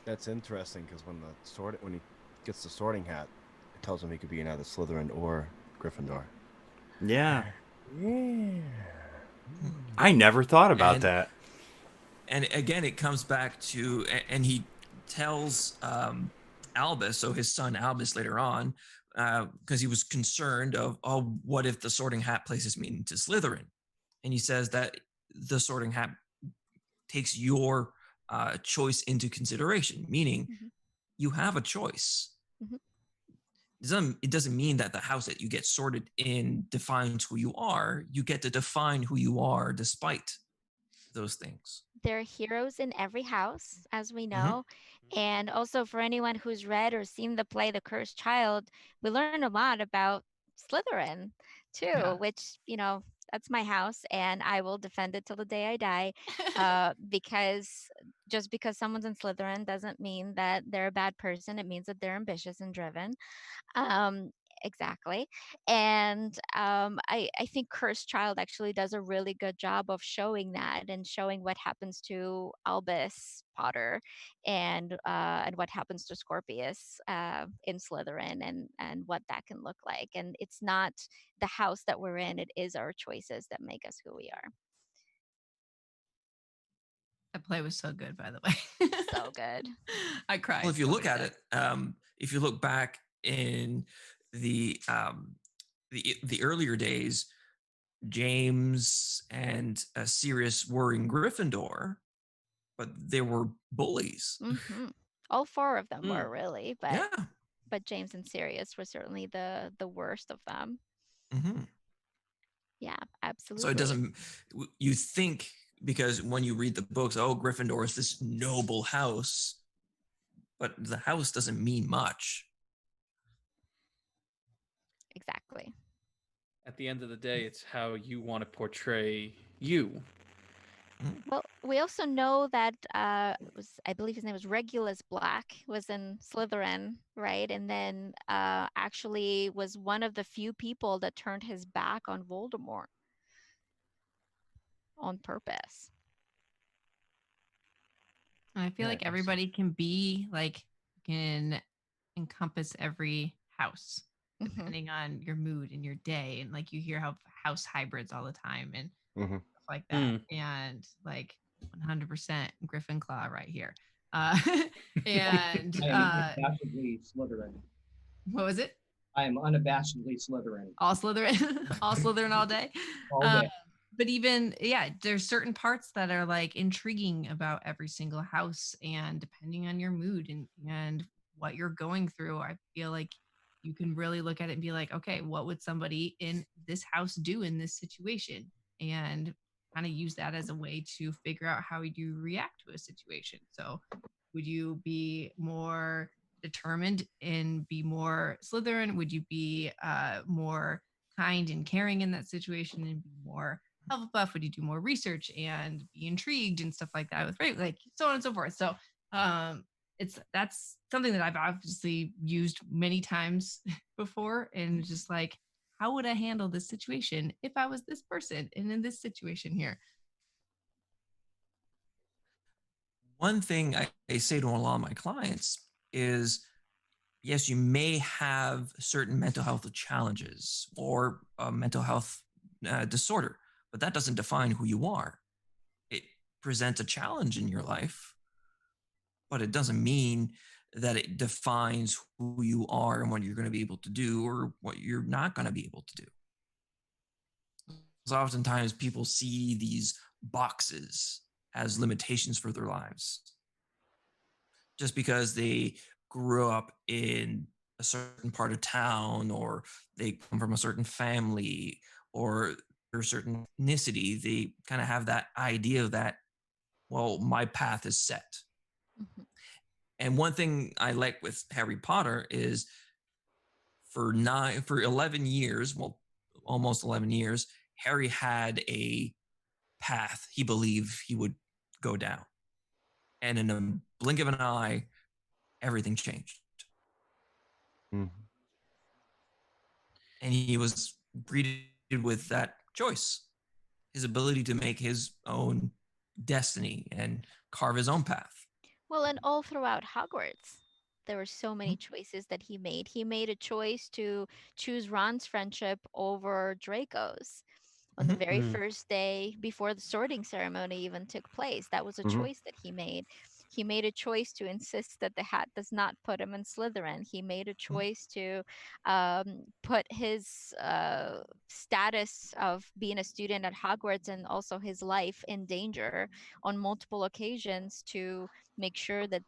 Speaker 4: That's interesting because when he gets the Sorting Hat, it tells him he could be in either Slytherin or Gryffindor.
Speaker 2: Yeah.
Speaker 4: Yeah.
Speaker 2: I never thought about
Speaker 7: And
Speaker 2: that.
Speaker 7: and again, it comes back to, and he tells Albus, so his son Albus later on, because he was concerned of, oh, what if the Sorting Hat places me into Slytherin? And he says that the Sorting Hat takes your choice into consideration, meaning
Speaker 8: Mm-hmm.
Speaker 7: you have a choice.
Speaker 8: Mm-hmm.
Speaker 7: It doesn't mean that the house that you get sorted in defines who you are. You get to define who you are despite those things.
Speaker 8: There are heroes in every house, as we
Speaker 7: Mm-hmm.
Speaker 8: know. And also, for anyone who's read or seen the play The Cursed Child, we learn a lot about Slytherin too,
Speaker 1: Yeah.
Speaker 8: which, that's my house and I will defend it till the day I die. Because just because someone's in Slytherin doesn't mean that they're a bad person. It means that they're ambitious and driven. Um, exactly. And I think Cursed Child actually does a really good job of showing that and showing what happens to Albus Potter and what happens to Scorpius in Slytherin and what that can look like. And it's not the house that we're in, it is our choices that make us who we are.
Speaker 1: That play was so good, by the way.
Speaker 8: So good.
Speaker 1: I cried.
Speaker 7: Well, if you
Speaker 1: so
Speaker 7: look
Speaker 1: many
Speaker 7: at
Speaker 1: times.
Speaker 7: it, if you look back in the earlier days, James and Sirius were in Gryffindor, but they were bullies.
Speaker 8: Mm-hmm. All four of them were
Speaker 3: Mm.
Speaker 8: really, but
Speaker 7: Yeah.
Speaker 8: James and Sirius were certainly the worst of them.
Speaker 7: Mm-hmm.
Speaker 8: Yeah,
Speaker 7: So it
Speaker 8: absolutely.
Speaker 7: doesn't. You think, because when you read the books, oh, Gryffindor is this noble house, but the house doesn't mean much.
Speaker 8: Exactly.
Speaker 3: At the end of the day, it's how you want to portray you.
Speaker 8: Well, we also know that I believe his name was Regulus Black, was in Slytherin, right? And then actually was one of the few people that turned his back on Voldemort on purpose.
Speaker 1: And I feel like everybody can be like can encompass every house
Speaker 8: Mm-hmm.
Speaker 1: depending on your mood and your day. And like you hear how house hybrids all the time and stuff like that. And like 100% Griffin Claw right here. And
Speaker 6: I am unabashedly Slytherin.
Speaker 1: what was it?
Speaker 6: I am unabashedly Slytherin
Speaker 1: All Slytherin, all Slytherin all day.
Speaker 6: all
Speaker 1: Um,
Speaker 6: day.
Speaker 1: but even yeah, there's certain parts that are like intriguing about every single house, and depending on your mood and what you're going through, I feel like you can really look at it and be like, okay, what would somebody in this house do in this situation, and kind of use that as a way to figure out how you react to a situation. So, would you be more determined and be more Slytherin? Would you be more kind and caring in that situation and be more Hufflepuff? Would you do more research and be intrigued and stuff like that with right, like so on and so forth? So that's something that I've obviously used many times before, and just like, how would I handle this situation if I was this person and in this situation here?
Speaker 7: One thing I say to a lot of my clients is yes, you may have certain mental health challenges or a mental health disorder, but that doesn't define who you are. It presents a challenge in your life, but it doesn't mean that it defines who you are and what you're going to be able to do or what you're not going to be able to do. Because oftentimes people see these boxes as limitations for their lives just because they grew up in a certain part of town or they come from a certain family or a certain ethnicity. They kind of have that idea that, well, my path is set.
Speaker 8: Mhm.
Speaker 7: And one thing I like with Harry Potter is for 11 years, well, almost 11 years, Harry had a path he believed he would go down. And in a blink of an eye, everything changed.
Speaker 4: Mhm.
Speaker 7: And he was greeted with that choice, his ability to make his own destiny and carve his own path.
Speaker 8: Well, and all throughout Hogwarts, there were so many choices that he made. He made a choice to choose Ron's friendship over Draco's on the
Speaker 7: Mhm.
Speaker 8: very first day before the sorting ceremony even took place. That was a
Speaker 4: Mhm.
Speaker 8: choice that he made. He made a choice to insist that the hat does not put him in Slytherin. He made a choice to put his status of being a student at Hogwarts and also his life in danger on multiple occasions to make sure that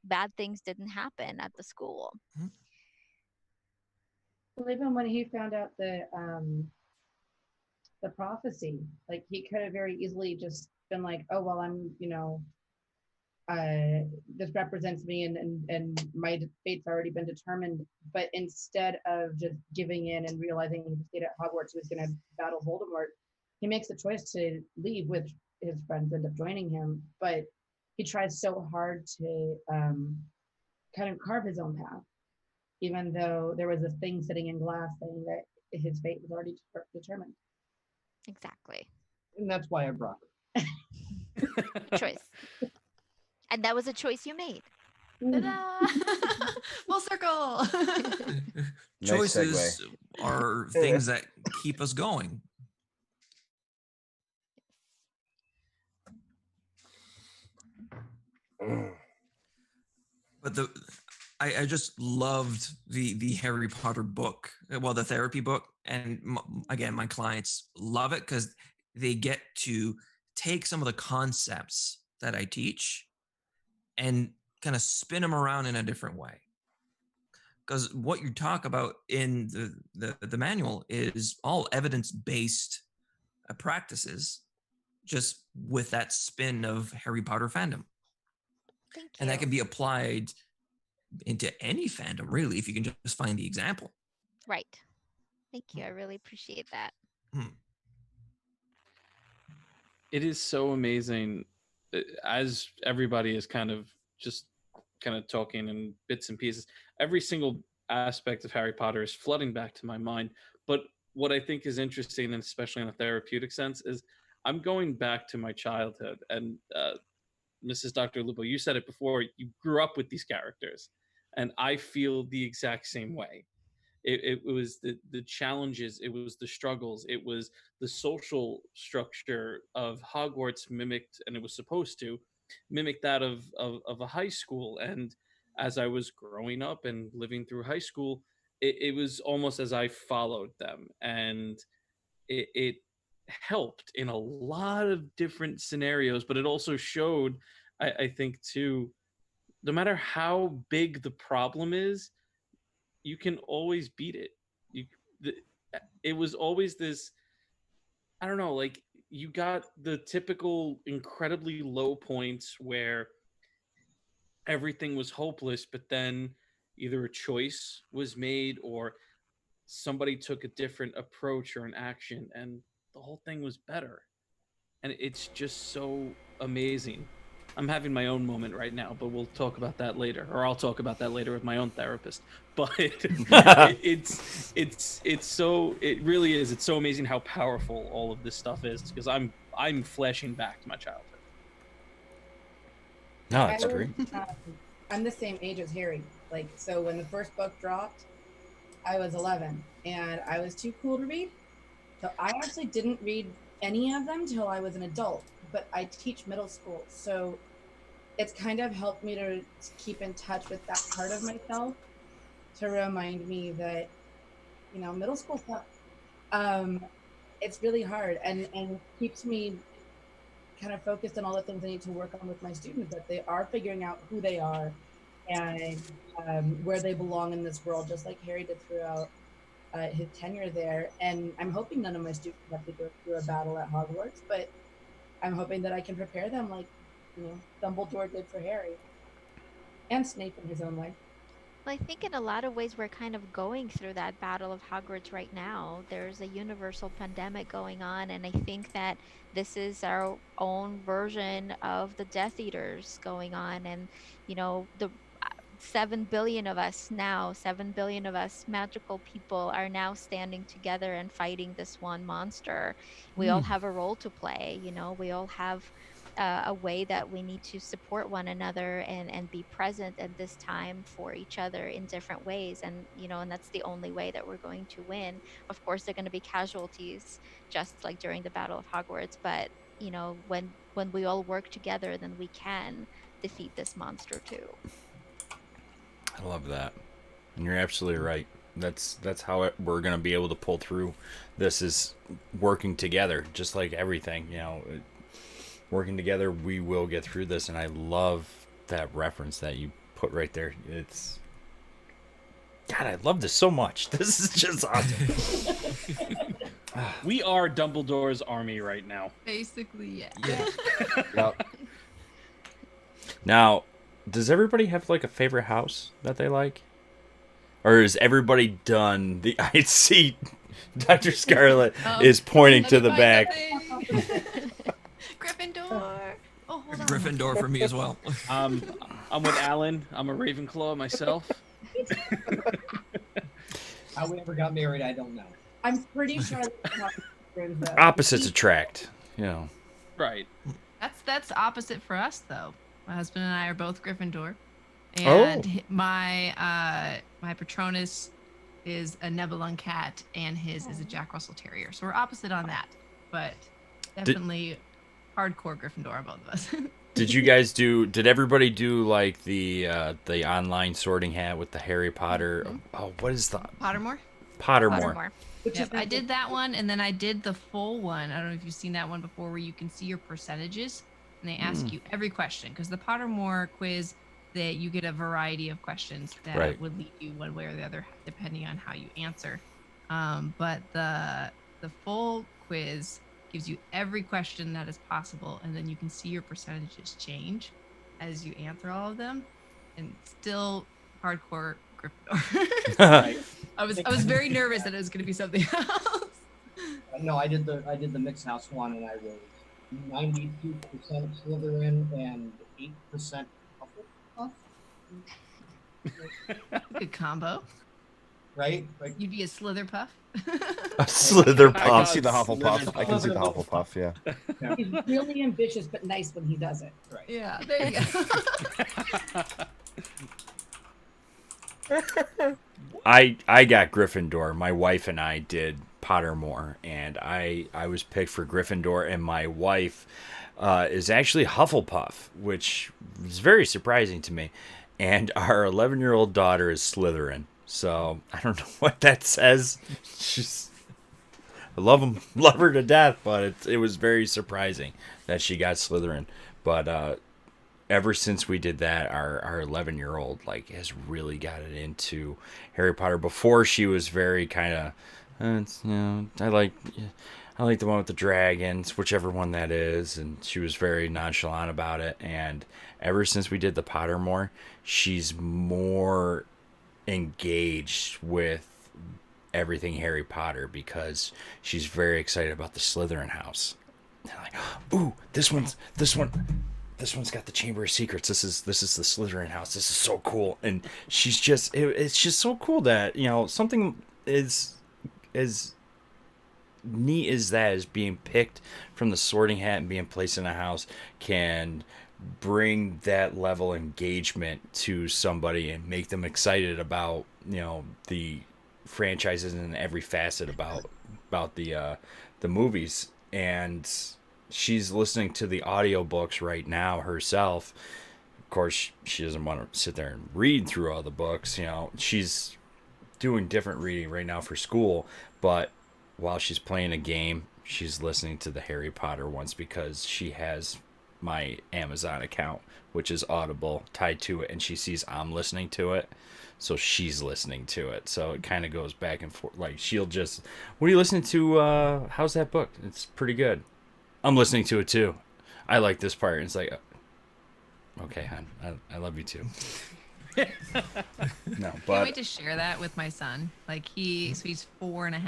Speaker 8: bad things didn't happen at the school.
Speaker 9: Well, even when he found out the prophecy, like he could have very easily just been like, oh well, I'm, this represents me and my fate's already been determined. But instead of just giving in and realizing he stayed at Hogwarts, he was going to battle Voldemort, he makes the choice to leave, with his friends end up joining him. But he tries so hard to kind of carve his own path, even though there was this thing sitting in glass saying that his fate was already determined.
Speaker 8: Exactly.
Speaker 6: And that's why I brought her.
Speaker 8: Choice. And that was a choice you made.
Speaker 1: Ta-da! Full circle.
Speaker 4: Nice
Speaker 7: Choices are things that keep us going. But I just loved the Harry Potter book, well, the therapy book, and again, my clients love it because they get to take some of the concepts that I teach and kind of spin them around in a different way. Because what you talk about in the manual is all evidence-based practices, just with that spin of Harry Potter fandom.
Speaker 8: Thank you.
Speaker 7: And that can be applied into any fandom, really, if you can just find the example.
Speaker 8: Right. Thank you. I really appreciate that.
Speaker 3: It is so amazing as everybody is kind of talking in bits and pieces. Every single aspect of Harry Potter is flooding back to my mind. But what I think is interesting, and especially in a therapeutic sense, is I'm going back to my childhood. And Mrs. Dr. Lupo, you said it before, you grew up with these characters. And I feel the exact same way. It was the challenges, it was the struggles, it was the social structure of Hogwarts mimicked, and it was supposed to mimic that of a high school. And as I was growing up and living through high school, it was almost as I followed them, and it helped in a lot of different scenarios, but it also showed, I think too, no matter how big the problem is, you can always beat it. You, the, it was always this, I don't know, like you got the typical incredibly low points where everything was hopeless, but then either a choice was made or somebody took a different approach or an action, and the whole thing was better. And it's just so amazing. I'm having my own moment right now, but we'll talk about that later, or I'll talk about that later with my own therapist. But it's so, it really is. It's so amazing how powerful all of this stuff is, because I'm flashing back to my childhood.
Speaker 2: No, that's
Speaker 9: I was,
Speaker 2: great.
Speaker 9: I'm the same age as Harry. Like, so when the first book dropped, I was 11 and I was too cool to read. So I actually didn't read any of them till I was an adult, but I teach middle school. So it's kind of helped me to keep in touch with that part of myself, to remind me that, you know, middle school stuff, it's really hard, and keeps me kind of focused on all the things I need to work on with my students, that they are figuring out who they are and where they belong in this world, just like Harry did throughout his tenure there. And I'm hoping none of my students have to go through a battle at Hogwarts, but I'm hoping that I can prepare them like, you know, Dumbledore did for Harry, and Snape in his own way.
Speaker 8: Well, I think in a lot of ways we're kind of going through that battle of Hogwarts right now. There's a universal pandemic going on, and I think that this is our own version of the Death Eaters going on. And, you know, the 7 billion of us now, 7 billion of us magical people are now standing together and fighting this one monster. We all have a role to play, you know, we all have a way that we need to support one another and be present at this time for each other in different ways. And, you know, and that's the only way that we're going to win. Of course, there are going to be casualties, just like during the Battle of Hogwarts. But, you know, when we all work together, then we can defeat this monster too.
Speaker 2: I love that. And you're absolutely right. That's how we're going to be able to pull through. This is working together, just like everything, you know. Working together, we will get through this. And I love that reference that you put right there. It's, God, I love this so much. This is just awesome.
Speaker 3: We are Dumbledore's army right now.
Speaker 1: Basically, yeah.
Speaker 4: Yep.
Speaker 2: Now, does everybody have like a favorite house that they like? Or is everybody done? I see Dr. Scarlet is pointing to the back.
Speaker 1: Gryffindor. Oh, hold on.
Speaker 7: Gryffindor for me as well.
Speaker 3: I'm with Alan. I'm a Ravenclaw myself.
Speaker 6: How we ever got married, I don't know.
Speaker 9: I'm pretty sure
Speaker 2: Opposites attract, you know.
Speaker 3: Right.
Speaker 1: That's opposite for us though. My husband and I are both Gryffindor,
Speaker 2: Oh.
Speaker 1: and my Patronus is a Nebulon cat, and his is a Jack Russell Terrier. So we're opposite on that, but definitely hardcore Gryffindor, both of us.
Speaker 2: Did everybody do like the online sorting hat with the Harry Potter?
Speaker 1: Mhm.
Speaker 2: Oh, what is the
Speaker 1: Pottermore?
Speaker 2: Pottermore?
Speaker 1: Yep, I did that one, and then I did the full one. I don't know if you've seen that one before, where you can see your percentages, and they ask you every question. Because the Pottermore quiz, that you get a variety of questions that would lead you one way or the other, depending on how you answer. But the full quiz gives you every question that is possible, and then you can see your percentages change as you answer all of them, and still hardcore Gryffindor. I was very nervous that it was going to be something else.
Speaker 6: No, I did the mixed house one, and I was 92% Slytherin and 8% Hufflepuff.
Speaker 1: Good combo.
Speaker 6: Right? Like,
Speaker 1: You'd be a Slitherpuff.
Speaker 2: A Slitherpuff.
Speaker 4: I can see the Hufflepuff. I can see the Hufflepuff. Yeah.
Speaker 9: He's really ambitious but nice when he does it.
Speaker 6: right.
Speaker 1: Yeah, there you go.
Speaker 2: I got Gryffindor. My wife and I did Pottermore, and I was picked for Gryffindor, and my wife is actually Hufflepuff, which is very surprising to me. And our 11-year-old daughter is Slytherin. So I don't know what that says. She's, I love her to death, but it was very surprising that she got Slytherin. But ever since we did that, our 11-year-old like has really gotten into Harry Potter. Before she was very kind of, I like the one with the dragons, whichever one that is, and she was very nonchalant about it. And ever since we did the Pottermore, she's more engaged with everything Harry Potter because she's very excited about the Slytherin house. They're like, ooh, this one's got the Chamber of Secrets. This is the Slytherin house. This is so cool. And she's just it's just so cool that, something is as neat as that is being picked from the Sorting Hat and being placed in a house can bring that level of engagement to somebody and make them excited about the franchises and every facet about the movies. And she's listening to the audiobooks right now herself. Of course, she doesn't want to sit there and read through all the books. She's doing different reading right now for school, but while she's playing a game, she's listening to the Harry Potter ones because she has my Amazon account, which is Audible, tied to it, and she sees I'm listening to it, so she's listening to it. So it kind of goes back and forth. Like, she'll just, what are you listening to? How's that book? It's pretty good. I'm listening to it too. I like this part. And it's like, okay, hon, I love you too. No, but
Speaker 1: Can't wait to share that with my son. Like he's 4.5,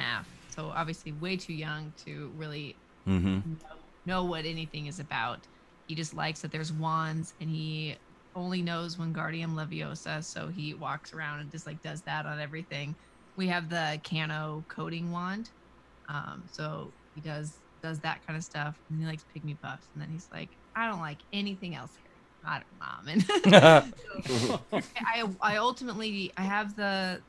Speaker 1: so obviously way too young to really know what anything is about. He just likes that there's wands, and he only knows Wingardium Leviosa, so he walks around and just like does that on everything. We have the Cano coding wand, so he does that kind of stuff, and he likes pygmy puffs, and then he's like, I don't like anything else, Harry Potter, Mom. And I ultimately I have the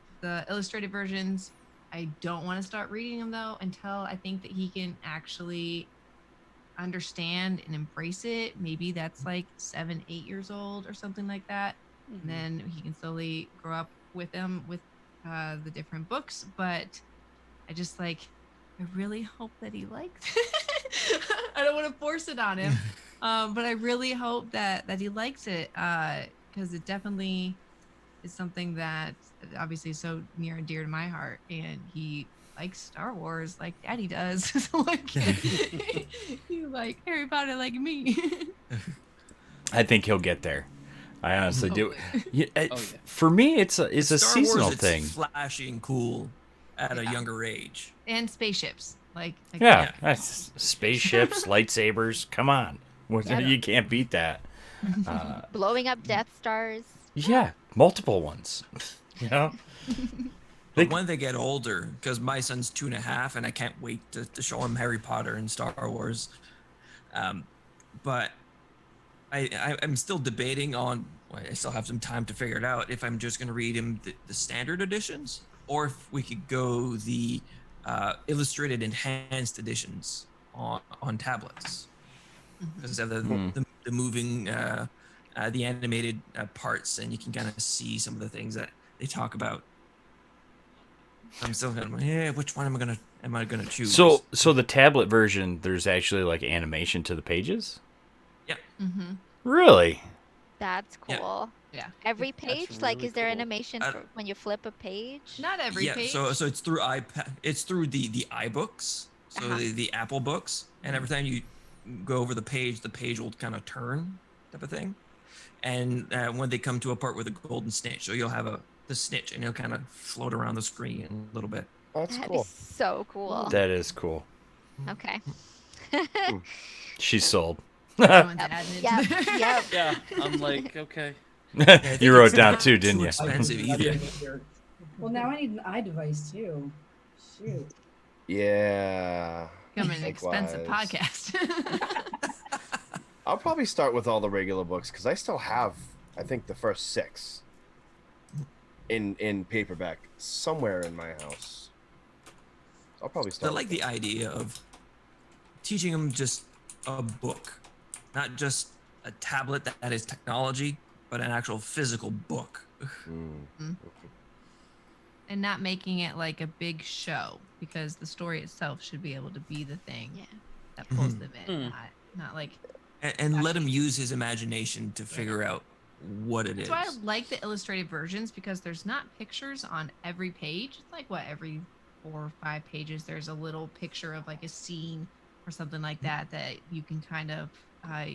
Speaker 1: illustrated versions. I don't want to start reading them though until I think that he can actually understand and embrace it. Maybe that's like 7, 8 years old or something like that. And then he can slowly grow up with them with the different books. But I just I really hope that he likes it. I don't want to force it on him. But I really hope that he likes it because it definitely is something that obviously is so near and dear to my heart. And he likes Star Wars like Daddy does. So he like Harry Potter like me.
Speaker 2: I think he'll get there. I honestly do.
Speaker 3: Yeah.
Speaker 2: For me, it's a
Speaker 7: Star
Speaker 2: seasonal
Speaker 7: Wars,
Speaker 2: thing.
Speaker 7: It's flashy and cool at a younger age.
Speaker 1: And spaceships.
Speaker 2: Spaceships, lightsabers. Come on. You can't beat that.
Speaker 8: Blowing up Death Stars.
Speaker 2: Yeah, multiple ones.
Speaker 7: But when they get older, because my son's 2.5, and I can't wait to show him Harry Potter and Star Wars. But I'm still debating on. I still have some time to figure it out. If I'm just going to read him the standard editions, or if we could go the illustrated enhanced editions on tablets, because they have the moving, the animated parts, and you can kind of see some of the things that they talk about. I'm still kind of which one am I gonna choose?
Speaker 2: So the tablet version, there's actually like animation to the pages.
Speaker 7: Yeah.
Speaker 1: Mm-hmm.
Speaker 2: Really?
Speaker 8: That's cool.
Speaker 1: Yeah.
Speaker 8: Every page,
Speaker 3: That's
Speaker 8: like,
Speaker 3: really
Speaker 8: is there
Speaker 3: cool.
Speaker 8: animation for when you flip a page?
Speaker 1: Not every page.
Speaker 7: So it's through iPad. It's through the iBooks. So the Apple books, and every time you go over the page will kind of turn, type of thing. And when they come to a part with a golden snitch, so you'll have the snitch, and it'll kind of float around the screen a little bit.
Speaker 4: That's
Speaker 8: That'd
Speaker 4: cool.
Speaker 8: be so cool.
Speaker 2: That is cool.
Speaker 8: Okay.
Speaker 2: She's sold.
Speaker 1: Someone's adding it
Speaker 8: Yep.
Speaker 1: to their-
Speaker 8: Yep.
Speaker 3: Yeah, I'm like, okay.
Speaker 2: You wrote it down too, didn't
Speaker 7: Too
Speaker 2: you?
Speaker 7: expensive either.
Speaker 9: Well, now I need an iDevice too. Shoot.
Speaker 4: Yeah.
Speaker 1: Become an expensive
Speaker 4: Likewise.
Speaker 1: podcast.
Speaker 4: I'll probably start with all the regular books because I still have, I think, the first 6 in paperback somewhere in my house. I'll probably
Speaker 7: I
Speaker 4: start.
Speaker 7: like the idea of teaching them just a book, not just a tablet that is technology, but an actual physical book.
Speaker 4: Mm.
Speaker 1: Mm. And not making it like a big show, because the story itself should be able to be the thing
Speaker 8: Yeah.
Speaker 1: that pulls
Speaker 7: Mhm.
Speaker 1: them in,
Speaker 3: Mm.
Speaker 1: not like
Speaker 7: And let him
Speaker 1: flashy.
Speaker 7: use his imagination to figure out what it
Speaker 1: That's
Speaker 7: is.
Speaker 1: why I like the illustrated versions, because there's not pictures on every page. It's like what, every 4 or 5 pages there's a little picture of like a scene or something like that that you can kind of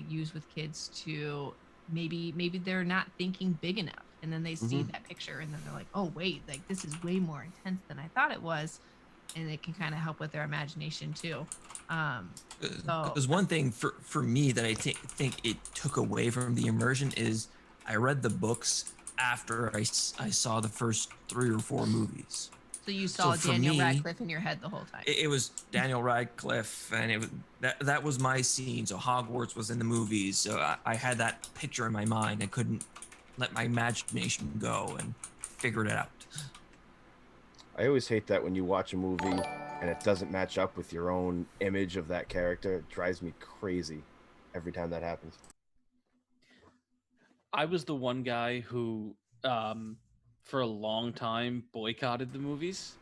Speaker 1: use with kids to maybe they're not thinking big enough, and then they see that picture and then they're like, oh wait, like this is way more intense than I thought it was, and it can kind of help with their imagination too. So
Speaker 7: Because one thing for me that I think it took away from the immersion is I read the books after I saw the first 3 or 4 movies.
Speaker 1: so you
Speaker 7: So
Speaker 1: saw
Speaker 7: for
Speaker 1: Daniel
Speaker 7: me,
Speaker 1: Radcliffe in your head the whole time.
Speaker 7: it was Daniel Radcliffe, and it was that was my scene. So Hogwarts was in the movies, so I had that picture in my mind. I couldn't let my imagination go and figured it out.
Speaker 4: I always hate that when you watch a movie and it doesn't match up with your own image of that character. It drives me crazy every time that happens.
Speaker 3: I was the one guy who, for a long time, boycotted the movies.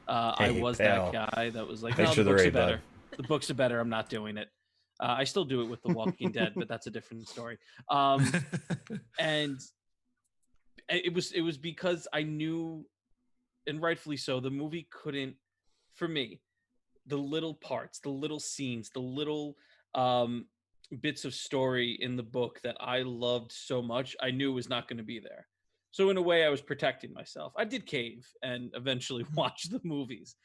Speaker 3: I
Speaker 2: Hey,
Speaker 3: was
Speaker 2: pal.
Speaker 3: that guy that was like,
Speaker 2: Thanks
Speaker 3: no,
Speaker 2: for
Speaker 3: the
Speaker 2: the
Speaker 3: books are
Speaker 2: raid, bud.
Speaker 3: better. The books are better. I'm not doing it. I still do it with The Walking Dead, but that's a different story. And it was because I knew, and rightfully so, the movie couldn't, for me, the little parts, the little scenes, the little um, bits of story in the book that I loved so much, I knew was not going to be there. So in a way, I was protecting myself. I did cave and eventually watch the movies,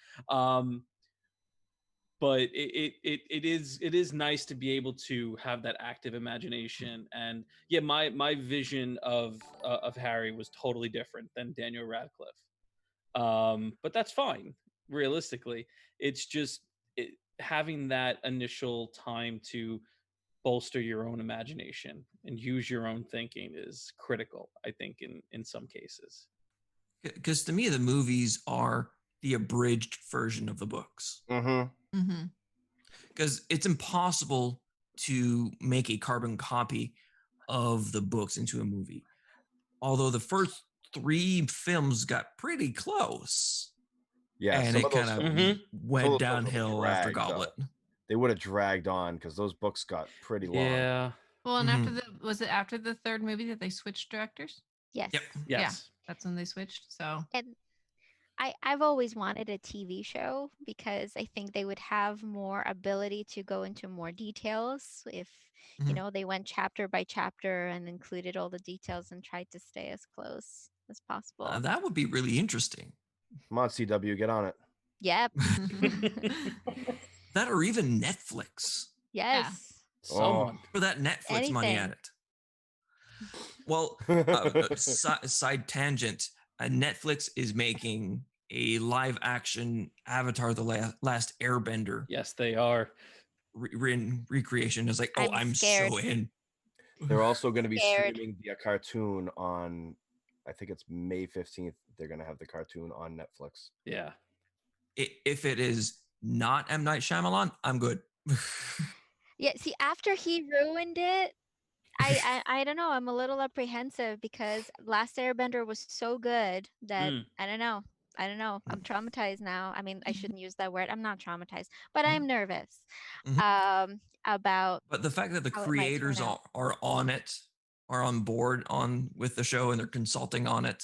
Speaker 3: but it is nice to be able to have that active imagination. And yeah, my vision of Harry was totally different than Daniel Radcliffe. But that's fine. Realistically, it's just having that initial time to bolster your own imagination and use your own thinking is critical, I think, in some cases.
Speaker 7: Because to me, the movies are the abridged version of the books.
Speaker 1: Mm-hmm.
Speaker 7: Because it's impossible to make a carbon copy of the books into a movie. Although the first 3 films got pretty close.
Speaker 4: Yeah,
Speaker 7: and
Speaker 4: some
Speaker 7: it
Speaker 4: of those
Speaker 7: kind of
Speaker 4: films, some of
Speaker 7: went
Speaker 4: those films
Speaker 7: downhill after
Speaker 4: dragged, though.
Speaker 7: Goblet.
Speaker 4: They would have dragged on because those books got pretty long.
Speaker 3: Yeah.
Speaker 1: Well, and after was it after the third movie that they switched directors?
Speaker 8: Yes.
Speaker 7: Yep.
Speaker 1: Yeah,
Speaker 3: Yes.
Speaker 1: that's when they switched. So
Speaker 8: And I've always wanted a TV show because I think they would have more ability to go into more details if, you
Speaker 7: Mhm.
Speaker 8: know, they went chapter by chapter and included all the details and tried to stay as close as possible.
Speaker 7: That would be really interesting.
Speaker 4: Come on, CW, get on it.
Speaker 8: Yep.
Speaker 7: That or even Netflix.
Speaker 8: Yes.
Speaker 3: Someone.
Speaker 7: For that Netflix money
Speaker 8: Anything.
Speaker 7: at it. Well, side tangent. Netflix is making a live action Avatar: The Last Airbender
Speaker 3: Yes, they are.
Speaker 7: recreation. Is like, oh, I'm
Speaker 8: scared.
Speaker 7: so in.
Speaker 4: They're also going to be
Speaker 8: Scared.
Speaker 4: streaming the cartoon on, I think it's May 15th. They're going to have the cartoon on Netflix.
Speaker 3: Yeah.
Speaker 7: If it is not M. Night Shyamalan, I'm good.
Speaker 8: Yeah, see, after he ruined it, I don't know. I'm a little apprehensive because Last Airbender was so good that I don't know. I'm traumatized now. I mean, I shouldn't use that word. I'm not traumatized, but I'm nervous about.
Speaker 7: But the fact that the
Speaker 8: how it might turn
Speaker 7: creators
Speaker 8: out.
Speaker 7: are on it, are on board on with the show, and they're consulting on it,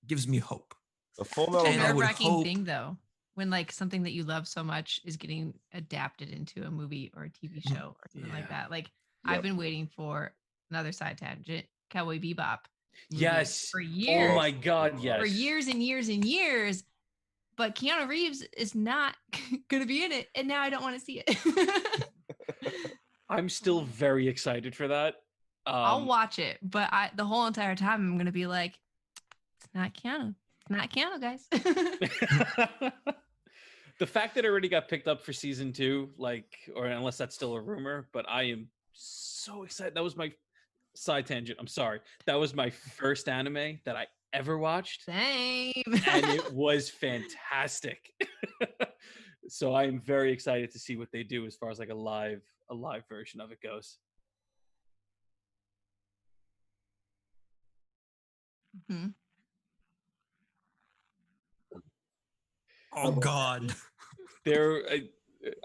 Speaker 7: gives me hope.
Speaker 4: The Full
Speaker 1: it's
Speaker 4: Metal
Speaker 1: a
Speaker 7: And I would
Speaker 1: nerve-wracking
Speaker 7: hope-
Speaker 1: thing, though, when like something that you love so much is getting adapted into a movie or a TV show or something like that. Like I've been waiting for another side tangent, Cowboy Bebop. movie
Speaker 3: Yes.
Speaker 1: for years.
Speaker 3: Oh my God, yes.
Speaker 1: For years and years and years. But Keanu Reeves is not going to be in it, and now I don't want to see it.
Speaker 3: I'm still very excited for that.
Speaker 1: I'll watch it, but the whole entire time I'm going to be like, it's not Keanu. It's not Keanu, guys.
Speaker 3: The fact that it already got picked up for season 2, like, or unless that's still a rumor, but I am so excited. That was my side tangent. I'm sorry. That was my first anime that I ever watched.
Speaker 1: Same.
Speaker 3: And it was fantastic. So I am very excited to see what they do as far as like a live version of it goes.
Speaker 1: Mm-hmm.
Speaker 7: Oh God.
Speaker 3: There,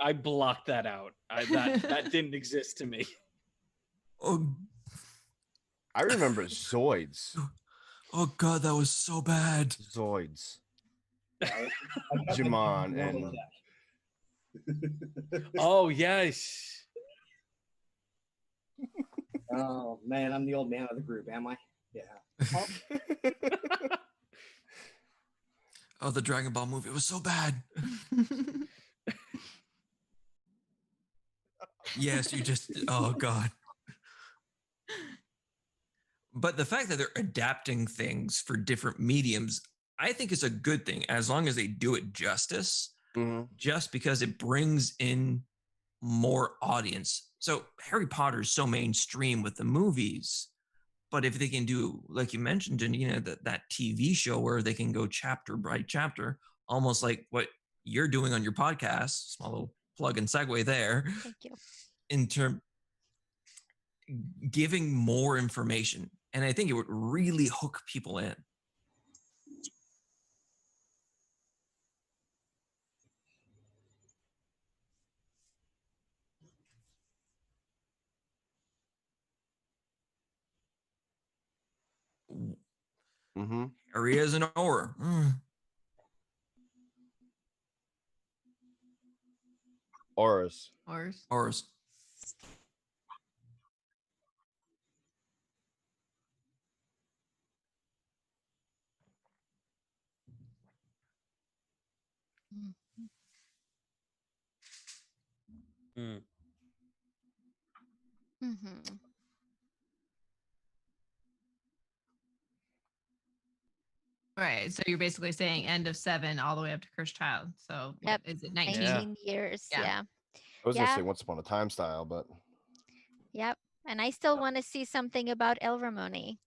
Speaker 3: I blocked that out. That didn't exist to me.
Speaker 7: Oh,
Speaker 4: I remember Zoids.
Speaker 7: oh God, that was so bad.
Speaker 4: Zoids.
Speaker 6: I kept my
Speaker 4: Jimon
Speaker 6: kids normal
Speaker 4: and
Speaker 6: tech.
Speaker 3: Oh yes.
Speaker 6: Oh man, I'm the old man of the group, am I? Yeah.
Speaker 7: Oh, the Dragon Ball movie was so bad. Yes, you just. Oh God. But the fact that they're adapting things for different mediums, I think is a good thing as long as they do it justice.
Speaker 4: Mhm.
Speaker 7: Just because it brings in more audience. So Harry Potter is so mainstream with the movies, but if they can do, like you mentioned, and that TV show where they can go chapter by chapter, almost like what you're doing on your podcast, small little plug and segue there.
Speaker 8: Thank you.
Speaker 7: In term giving more information, and I think it would really hook people in.
Speaker 4: Mhm.
Speaker 7: Areas and Aura.
Speaker 4: Auras.
Speaker 7: Auras.
Speaker 3: Mm.
Speaker 8: Mm-hmm.
Speaker 1: Right. So you're basically saying end of 7 all the way up to Cursed Child. So
Speaker 8: Yep.
Speaker 1: what is it 19?
Speaker 8: 19 years.
Speaker 1: Yeah.
Speaker 8: Yeah.
Speaker 4: I was gonna
Speaker 8: Yeah.
Speaker 4: say Once Upon a Time style, but
Speaker 8: Yep. And I still want to see something about El Ramone.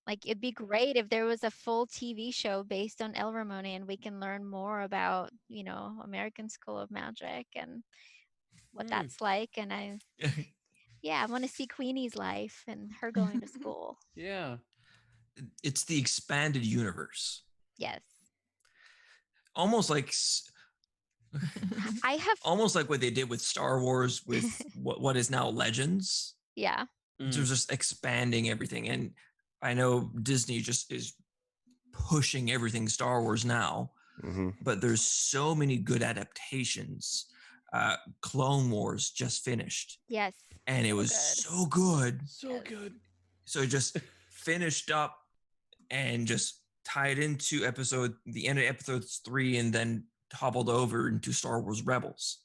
Speaker 8: Like, it'd be great if there was a full TV show based on El Ramone and we can learn more about, American School of Magic and what that's like. And I want to see Queenie's life and her going to school.
Speaker 3: Yeah.
Speaker 7: It's the expanded universe.
Speaker 8: Yes.
Speaker 7: Almost like
Speaker 8: I have.
Speaker 7: almost like what they did with Star Wars with what is now Legends.
Speaker 8: Yeah.
Speaker 7: They're just expanding everything. And I know Disney just is pushing everything Star Wars now, but there's so many good adaptations. Clone Wars just finished.
Speaker 8: Yes.
Speaker 7: And it was so good.
Speaker 3: So good.
Speaker 7: So it just finished up and just tied into the end of episodes 3 and then hobbled over into Star Wars Rebels.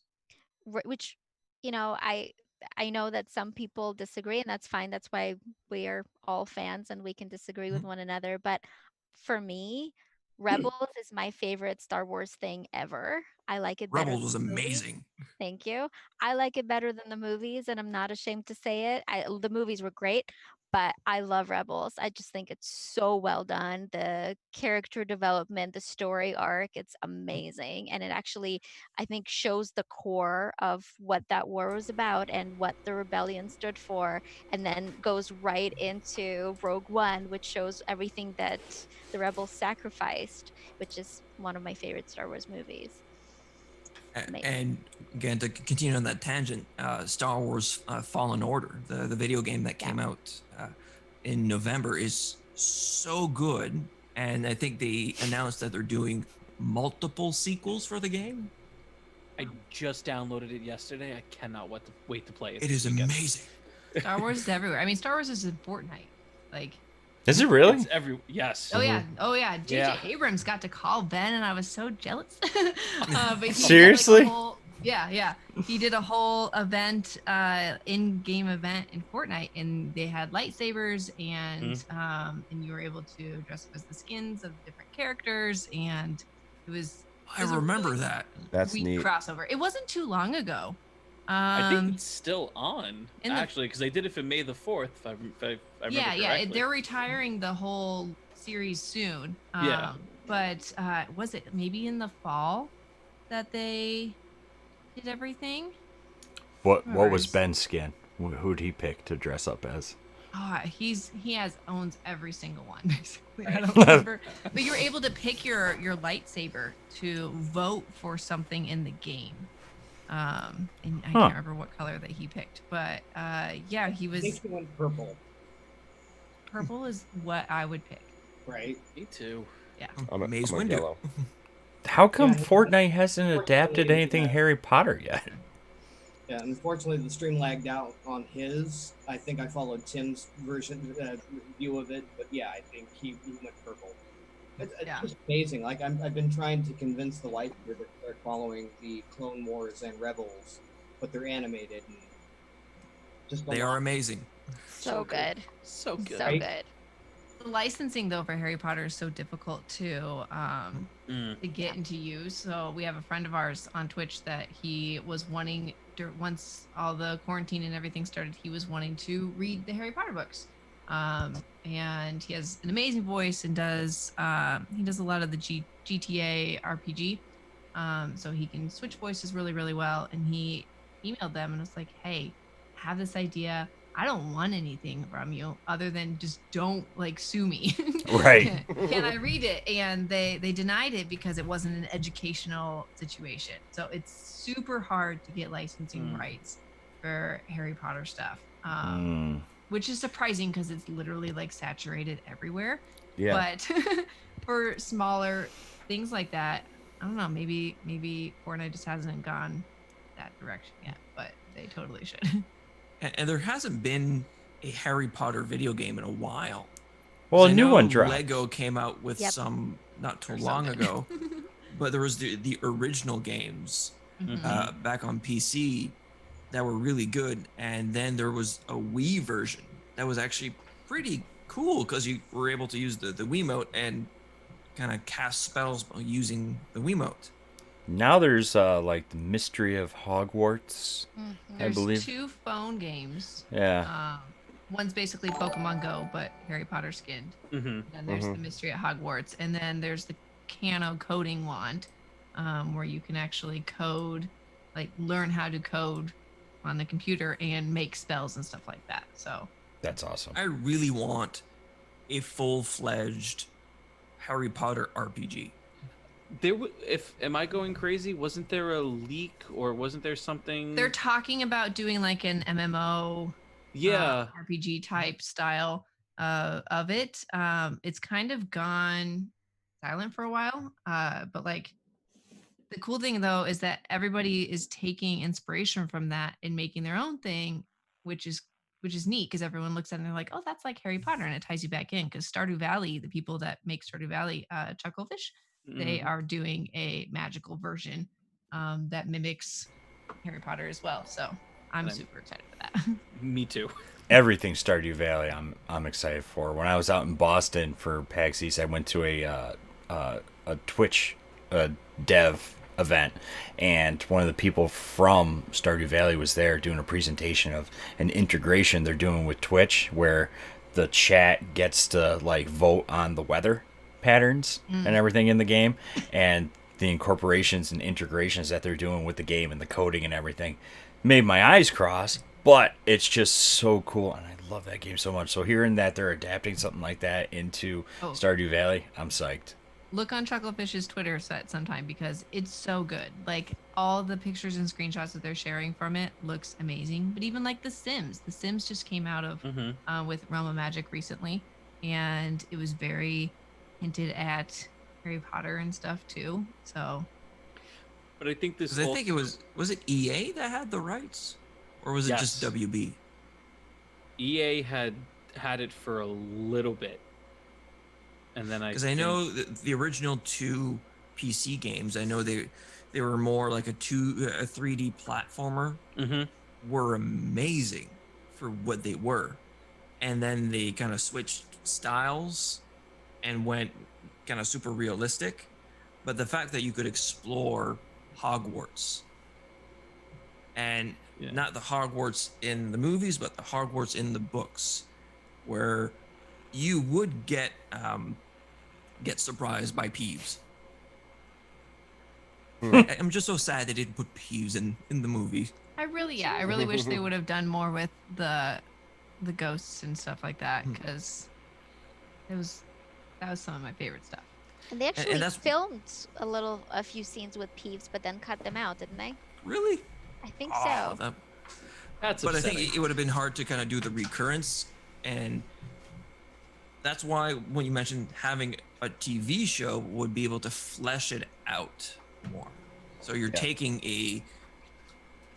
Speaker 8: Which, I know that some people disagree, and that's fine. That's why we are all fans and we can disagree with one another. But for me, Rebels is my favorite Star Wars thing ever. I like it better.
Speaker 7: Rebels was amazing.
Speaker 8: Thank you. I like it better than the movies, and I'm not ashamed to say it. The movies were great, but I love Rebels. I just think it's so well done. The character development, the story arc, it's amazing. And it actually, I think, shows the core of what that war was about and what the rebellion stood for, and then goes right into Rogue One, which shows everything that the rebels sacrificed, which is one of my favorite Star Wars movies.
Speaker 7: And again, to continue on that tangent, Star Wars Fallen Order, the video game that came out in November, is so good. And I think they announced that they're doing multiple sequels for the game.
Speaker 3: I just downloaded it yesterday. I cannot wait to play it.
Speaker 7: It is amazing.
Speaker 1: Star Wars is everywhere. I mean, Star Wars is in Fortnite. Like,
Speaker 2: is it really?
Speaker 3: It's yes.
Speaker 1: Oh yeah. Oh yeah. J.J.
Speaker 3: Yeah.
Speaker 1: Abrams got to call Ben, and I was so jealous. But he
Speaker 2: Seriously?
Speaker 1: Did, like, yeah. He did a whole event, in-game event in Fortnite, and they had lightsabers, and and you were able to dress up as the skins of different characters, and it was.
Speaker 7: I remember really that.
Speaker 4: That's neat.
Speaker 1: Crossover. It wasn't too long ago.
Speaker 3: I think it's still on, actually, because they did it for May the 4th, if I remember correctly.
Speaker 1: They're retiring the whole series soon. But was it maybe in the fall that they did everything?
Speaker 2: What was Ben's skin? Who'd he pick to dress up as?
Speaker 1: he owns every single one basically. I don't remember, but you're able to pick your lightsaber to vote for something in the game. And I can't remember what color that he picked, but yeah, he
Speaker 6: I
Speaker 1: was.
Speaker 6: think he went purple.
Speaker 1: Purple is what I would pick.
Speaker 6: Right.
Speaker 3: Me too.
Speaker 1: Yeah.
Speaker 7: Maze
Speaker 4: I'm a
Speaker 7: Windu.
Speaker 4: yellow.
Speaker 2: How come
Speaker 6: Yeah,
Speaker 2: Fortnite hasn't adapted anything Harry Potter yet?
Speaker 6: Yeah, unfortunately, the stream lagged out on his. I think I followed Tim's view of it, but yeah, I think he went purple. It's just amazing. Like I've been trying to convince the wife here that they're following the Clone Wars and Rebels, but they're animated and just
Speaker 7: They are amazing.
Speaker 8: So good.
Speaker 3: So good.
Speaker 8: So
Speaker 6: Right?
Speaker 8: good.
Speaker 1: The licensing though for Harry Potter is so difficult to get into use. So we have a friend of ours on Twitch that he was wanting once all the quarantine and everything started, he was wanting to read the Harry Potter books. And he has an amazing voice and does he does a lot of the GTA RPG. So he can switch voices really, really well. And he emailed them and was like, "Hey, I have this idea. I don't want anything from you other than just don't like sue me.
Speaker 2: Right.
Speaker 1: Can I read it?" And they denied it because it wasn't an educational situation. So it's super hard to get licensing rights for Harry Potter stuff. Which is surprising because it's literally like saturated everywhere.
Speaker 4: Yeah.
Speaker 1: But for smaller things like that, I don't know, maybe Fortnite just hasn't gone that direction yet, but they totally should.
Speaker 7: And there hasn't been a Harry Potter video game in a while.
Speaker 2: Well, a
Speaker 7: I
Speaker 2: new
Speaker 7: know
Speaker 2: one dropped.
Speaker 7: Lego came out with some not too
Speaker 1: They're so
Speaker 7: long
Speaker 1: good.
Speaker 7: ago, but there was the original games back on PC that were really good, and then there was a Wii version that was actually pretty cool because you were able to use the Wiimote and kind of cast spells by using the Wiimote.
Speaker 2: Now there's like the Mystery of Hogwarts, I
Speaker 1: There's
Speaker 2: believe.
Speaker 1: 2 phone games.
Speaker 2: Yeah.
Speaker 1: One's basically Pokemon Go, but Harry Potter skinned. And there's the Mystery at Hogwarts, and then there's the Cano coding wand, where you can actually code, like learn how to code on the computer and make spells and stuff like that. So
Speaker 2: That's awesome.
Speaker 7: I really want a full-fledged Harry Potter RPG.
Speaker 3: Am I going crazy? Wasn't there a leak or wasn't there something?
Speaker 1: they're talking about doing like an MMO, RPG type style of it. It's kind of gone silent for a while, but like the cool thing though is that everybody is taking inspiration from that and making their own thing, which is neat because everyone looks at it and they're like, "Oh, that's like Harry Potter," and it ties you back in because Stardew Valley, the people that make Stardew Valley, Chucklefish, they are doing a magical version that mimics Harry Potter as well. So I'm super excited for that.
Speaker 3: Me too.
Speaker 2: Everything Stardew Valley, I'm excited for. When I was out in Boston for PAX East, I went to a Twitch dev event, and one of the people from Stardew Valley was there doing a presentation of an integration they're doing with Twitch, where the chat gets to like vote on the weather patterns and everything in the game, and the incorporations and integrations that they're doing with the game and the coding and everything made my eyes cross. But it's just so cool, and I love that game so much. So hearing that they're adapting something like that into Stardew Valley, I'm psyched.
Speaker 1: Look on Chucklefish's Twitter set sometime because it's so good. Like all the pictures and screenshots that they're sharing from it looks amazing. But even like The Sims just came out of with Realm of Magic recently, and it was very hinted at Harry Potter and stuff too. So,
Speaker 3: but I think this.
Speaker 7: I think it was it EA that had the rights, or was it just WB?
Speaker 3: EA had it for a little bit. And then
Speaker 7: I know the original 2 PC games, I know they were more like a 3D platformer. Were amazing for what they were, and then they kind of switched styles and went kind of super realistic. But the fact that you could explore Hogwarts, and not the Hogwarts in the movies, but the Hogwarts in the books, where you would get surprised by Peeves. I'm just so sad they didn't put Peeves in the movie.
Speaker 1: I really wish they would have done more with the the ghosts and stuff like that,
Speaker 7: Hmm.
Speaker 1: because that was some of my favorite stuff.
Speaker 8: And they
Speaker 7: And
Speaker 8: actually
Speaker 7: that's
Speaker 8: filmed a few scenes with Peeves, but then cut them out, didn't they?
Speaker 7: really.
Speaker 8: I think
Speaker 7: Oh,
Speaker 8: so.
Speaker 3: That's
Speaker 7: but I
Speaker 3: upsetting.
Speaker 7: think it would have been hard to kind of do the recurrence, and that's why when you mentioned having a TV show would be able to flesh it out more. So you're taking a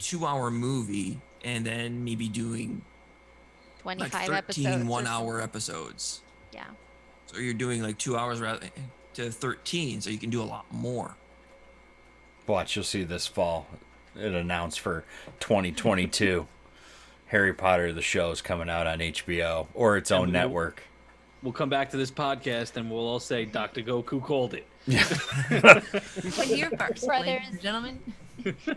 Speaker 7: 2-hour movie and then maybe doing
Speaker 8: 25
Speaker 7: like 13
Speaker 8: episodes.
Speaker 7: 1-hour episodes.
Speaker 8: Yeah.
Speaker 7: So you're doing like 2 hours rather to 13, so you can do a lot more.
Speaker 2: Watch, you'll see this fall. It announced for 2022. Harry Potter the show is coming out on HBO or its own network.
Speaker 3: We'll come back to this podcast and we'll all say Dr. Goku called it.
Speaker 1: Here first, ladies and gentlemen.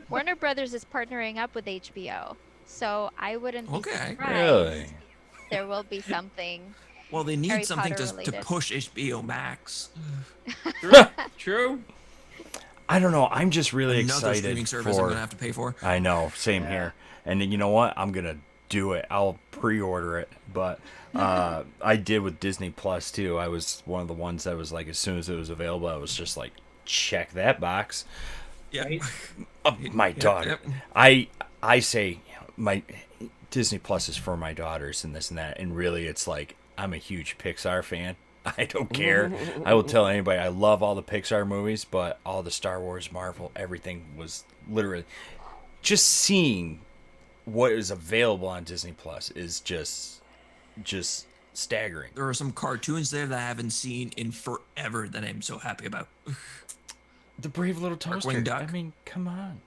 Speaker 8: Warner Brothers is partnering up with HBO, so I wouldn't be surprised
Speaker 2: Really?
Speaker 8: if there will be something.
Speaker 7: Well, they need
Speaker 8: Harry
Speaker 7: something
Speaker 8: Potter
Speaker 7: to
Speaker 8: related.
Speaker 7: push HBO Max.
Speaker 3: True.
Speaker 2: I don't know. I'm just really
Speaker 7: Another
Speaker 2: excited
Speaker 7: streaming service I'm gonna have to pay for.
Speaker 2: I know. Same here. And you know what? I'm gonna do it. I'll pre-order it. But I did with Disney Plus too. I was one of the ones that was like, as soon as it was available, I was just like, check that box.
Speaker 7: Yeah.
Speaker 2: My daughter. I say my Disney Plus is for my daughters and this and that. And really, it's like I'm a huge Pixar fan. I don't care. I will tell anybody I love all the Pixar movies, but all the Star Wars, Marvel, everything was literally just seeing what is available on Disney Plus is just staggering.
Speaker 7: There are some cartoons there that I haven't seen in forever that I'm so happy about.
Speaker 2: The Brave Little Toaster.
Speaker 7: Darkwing Duck.
Speaker 2: I mean, come on.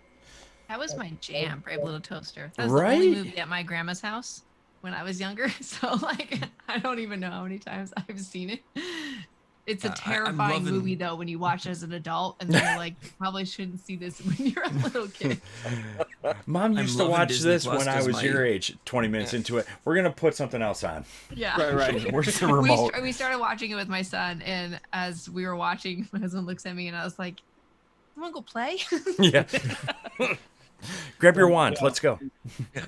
Speaker 1: That was my jam, Brave Little Toaster. That was
Speaker 2: Right?
Speaker 1: the only movie at my grandma's house when I was younger. So like, I don't even know how many times I've seen it. It's a
Speaker 7: I'm
Speaker 1: terrifying
Speaker 7: loving-
Speaker 1: movie though when you watch it as an adult, and then you're like, you probably shouldn't see this when you're a little kid.
Speaker 2: Mom
Speaker 7: I'm
Speaker 2: used to
Speaker 7: loving
Speaker 2: watch
Speaker 7: Disney
Speaker 2: this
Speaker 7: Plus
Speaker 2: when I
Speaker 7: 'cause
Speaker 2: was
Speaker 7: my-
Speaker 2: your age. 20 minutes into it, we're gonna put something else on.
Speaker 1: Yeah.
Speaker 3: Right.
Speaker 2: Where's the remote?
Speaker 1: We started watching it with my son, and as we were watching, my husband looks at me, and I was like, "You want to go play?"
Speaker 2: Yeah. Grab your wand. Let's go.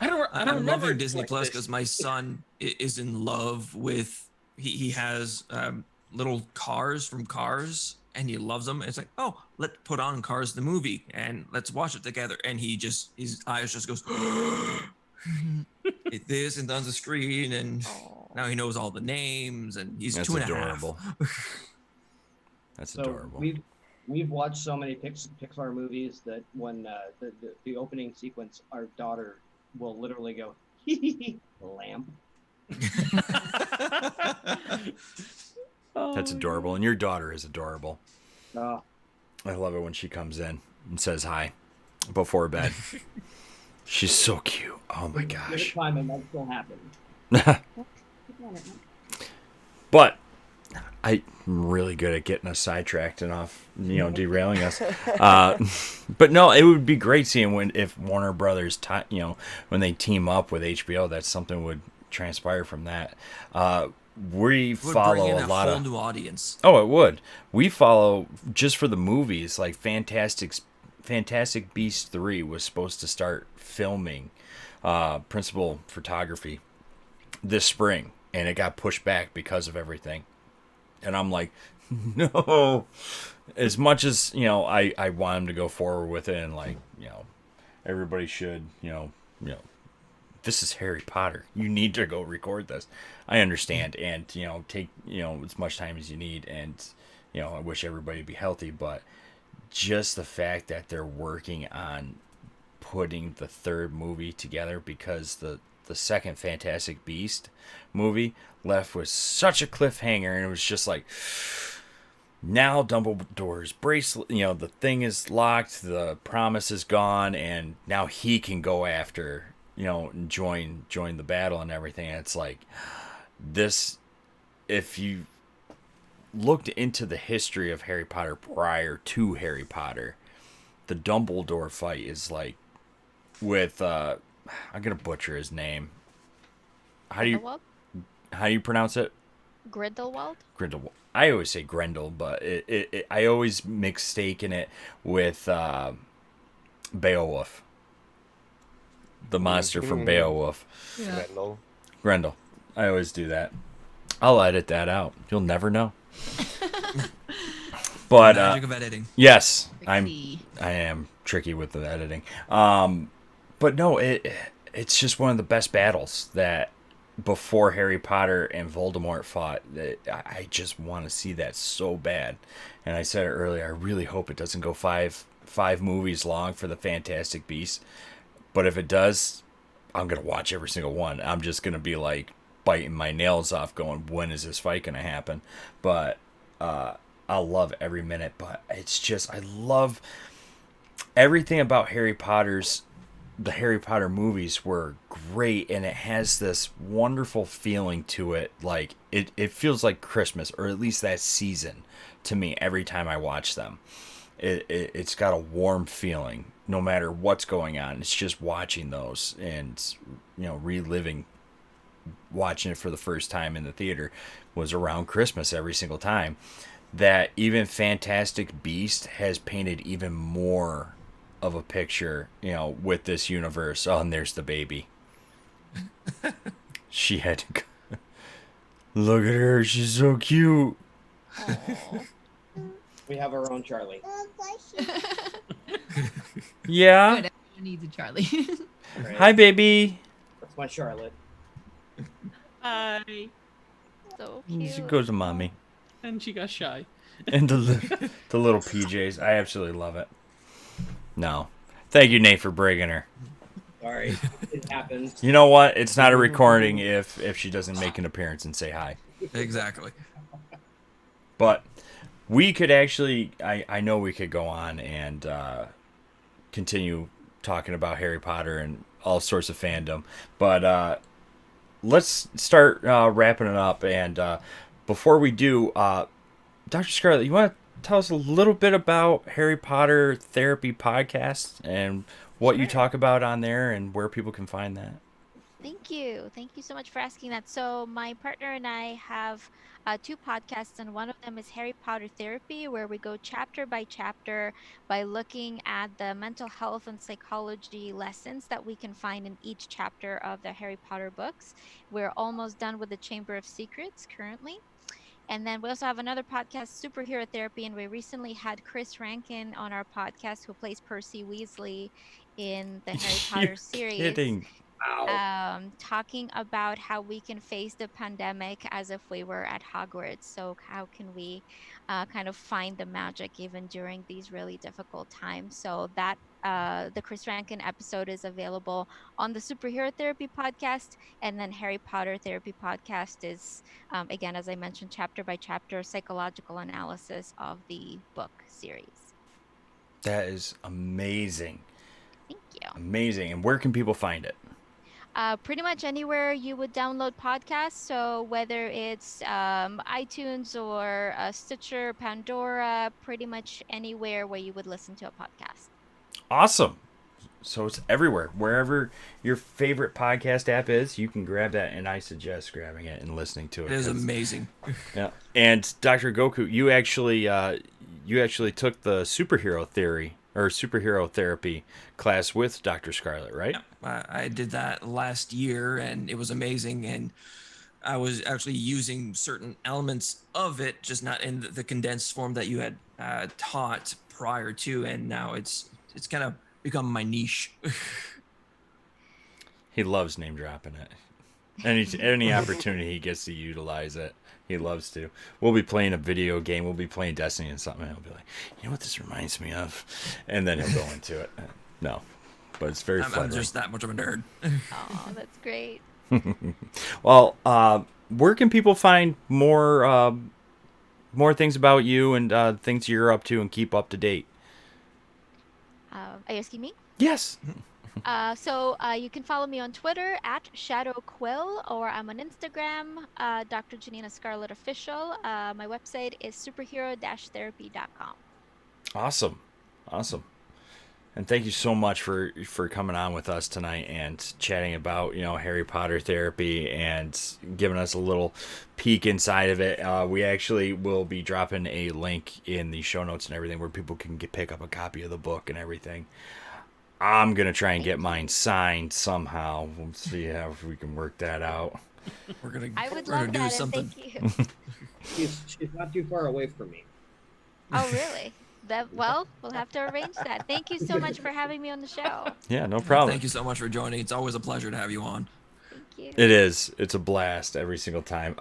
Speaker 3: I'm
Speaker 7: I'm
Speaker 3: remember
Speaker 7: loving Disney
Speaker 3: like
Speaker 7: Plus
Speaker 3: this.
Speaker 7: because my son is in love with. He has little cars from Cars, and he loves them. It's like, oh, let's put on Cars the movie and let's watch it together. And his eyes just goes. It this and on the screen, and now he knows all the names, and he's
Speaker 2: That's
Speaker 7: 2.5.
Speaker 2: adorable. That's
Speaker 6: So
Speaker 2: adorable.
Speaker 6: we've watched so many Pixar movies that when the opening sequence, our daughter will literally go lamp.
Speaker 2: That's adorable. And your daughter is adorable.
Speaker 6: Oh,
Speaker 2: I love it when she comes in and says hi before bed. She's so cute. Oh my
Speaker 6: give it
Speaker 2: gosh.
Speaker 6: time and that still happens.
Speaker 2: But I'm really good at getting us sidetracked and off, derailing us. But no, it would be great seeing if Warner Brothers, when they team up with HBO, that something would transpire from that. We
Speaker 7: Would
Speaker 2: follow
Speaker 7: bring in
Speaker 2: a lot
Speaker 7: whole
Speaker 2: of.
Speaker 7: new audience.
Speaker 2: Oh, it would. We follow just for the movies, like Fantastic Beasts 3 was supposed to start filming principal photography this spring, and it got pushed back because of everything. And I'm like, no. As much as, I want him to go forward with it, and everybody should, this is Harry Potter. You need to go record this. I understand, and take as much time as you need, and I wish everybody would be healthy, but just the fact that they're working on putting the third movie together, because the second Fantastic Beast movie left with such a cliffhanger, and it was just like, now Dumbledore's bracelet, the thing is locked, the promise is gone, and now he can go after, and join the battle and everything. And it's like, this, if you looked into the history of Harry Potter prior to Harry Potter, the Dumbledore fight is like with I'm gonna butcher his name. How do you pronounce it?
Speaker 8: Grindelwald?
Speaker 2: Grindelwald. I always say Grendel, but I always mistaken it with Beowulf, the monster from Beowulf.
Speaker 1: Yeah.
Speaker 2: Grendel. I always do that. I'll edit that out. You'll never know. But
Speaker 7: Magic of editing.
Speaker 2: yes,
Speaker 1: Tricky.
Speaker 2: I am tricky with the editing. But no, it's just one of the best battles that before Harry Potter and Voldemort fought. I just want to see that so bad. And I said it earlier. I really hope it doesn't go five movies long for the Fantastic Beasts. But if it does, I'm gonna watch every single one. I'm just gonna be like biting my nails off, going, when is this fight gonna happen? But I'll love every minute. But it's just, I love everything about the Harry Potter movies were great, and it has this wonderful feeling to it. Like it feels like Christmas, or at least that season to me every time I watch them. It's got a warm feeling no matter what's going on. It's just watching those and reliving watching it for the first time in the theater was around Christmas every single time. That even Fantastic Beast has painted even more of a picture, with this universe. Oh, and there's the baby. She had to go. Look at her, she's so cute.
Speaker 6: We have our own Charlie.
Speaker 2: Yeah.
Speaker 1: Good. Everyone needs a Charlie.
Speaker 6: Right.
Speaker 2: Hi, baby.
Speaker 6: That's my Charlotte.
Speaker 1: Hi.
Speaker 8: So
Speaker 2: She
Speaker 8: cute.
Speaker 2: goes to mommy.
Speaker 3: And she got shy.
Speaker 2: And the little PJs. I absolutely love it. No. Thank you, Nate, for breaking her.
Speaker 6: Sorry, it happens.
Speaker 2: You know what? It's not a recording if she doesn't make an appearance and say hi.
Speaker 7: Exactly.
Speaker 2: But we could actually, I know we could go on and continue talking about Harry Potter and all sorts of fandom. But let's start wrapping it up. And before we do, Dr. Scarlet, you want to tell us a little bit about Harry Potter Therapy Podcast and what you
Speaker 8: Sure.
Speaker 2: talk about on there and where people can find that?
Speaker 8: Thank you. Thank you so much for asking that. So, my partner and I have two podcasts, and one of them is Harry Potter Therapy, where we go chapter by chapter by looking at the mental health and psychology lessons that we can find in each chapter of the Harry Potter books. We're almost done with the Chamber of Secrets currently. And then we also have another podcast, Superhero Therapy, and we recently had Chris Rankin on our podcast, who plays Percy Weasley in the Harry Potter
Speaker 2: You're
Speaker 8: series.
Speaker 2: kidding.
Speaker 8: Talking about how we can face the pandemic as if we were at Hogwarts. So how can we kind of find the magic even during these really difficult times? So that the Chris Rankin episode is available on the Superhero Therapy podcast, and then Harry Potter Therapy podcast is again, as I mentioned, chapter by chapter psychological analysis of the book series.
Speaker 2: That is amazing.
Speaker 8: Thank you.
Speaker 2: Amazing. And where can people find it?
Speaker 8: Pretty much anywhere you would download podcasts. So whether it's iTunes or Stitcher, Pandora, pretty much anywhere where you would listen to a podcast.
Speaker 2: Awesome. So it's everywhere. Wherever your favorite podcast app is, you can grab that, and I suggest grabbing it and listening to it.
Speaker 7: It is
Speaker 2: 'cause-
Speaker 7: amazing.
Speaker 2: Yeah. And Dr. Goku, you actually took the superhero theory or superhero therapy class with Dr. Scarlet, right?
Speaker 7: Yeah, I did that last year, and it was amazing. And I was actually using certain elements of it, just not in the condensed form that you had taught prior to. And now it's kind of become my niche.
Speaker 2: He loves name dropping it. Any opportunity he gets to utilize it, he loves to. We'll be playing a video game. We'll be playing Destiny and something, and he'll be like, "You know what this reminds me of?" And then he'll go into it. No, but it's very
Speaker 7: I'm
Speaker 2: flattering.
Speaker 7: just that much of a nerd.
Speaker 8: Oh, that's great.
Speaker 2: Well, where can people find more things about you and things you're up to and keep up to date?
Speaker 8: Are you asking me?
Speaker 2: Yes.
Speaker 8: So you can follow me on Twitter at ShadowQuill, or I'm on Instagram, Dr. Janina Scarlet Official. My website is superhero-therapy.com.
Speaker 2: Awesome. And thank you so much for coming on with us tonight and chatting about Harry Potter therapy and giving us a little peek inside of it. We actually will be dropping a link in the show notes and everything where people can pick up a copy of the book and everything. I'm gonna try and get mine signed somehow. We'll see how we can work that out.
Speaker 7: We're gonna
Speaker 8: I would
Speaker 7: we're gonna
Speaker 8: love
Speaker 7: do
Speaker 8: that, and
Speaker 7: something.
Speaker 8: thank you.
Speaker 6: She's not too far away from me.
Speaker 8: Oh, really? Well, we'll have to arrange that. Thank you so much for having me on the show.
Speaker 2: Yeah, no problem.
Speaker 7: Thank you so much for joining. It's always a pleasure to have you on.
Speaker 8: Thank you.
Speaker 2: It is. It's a blast every single time.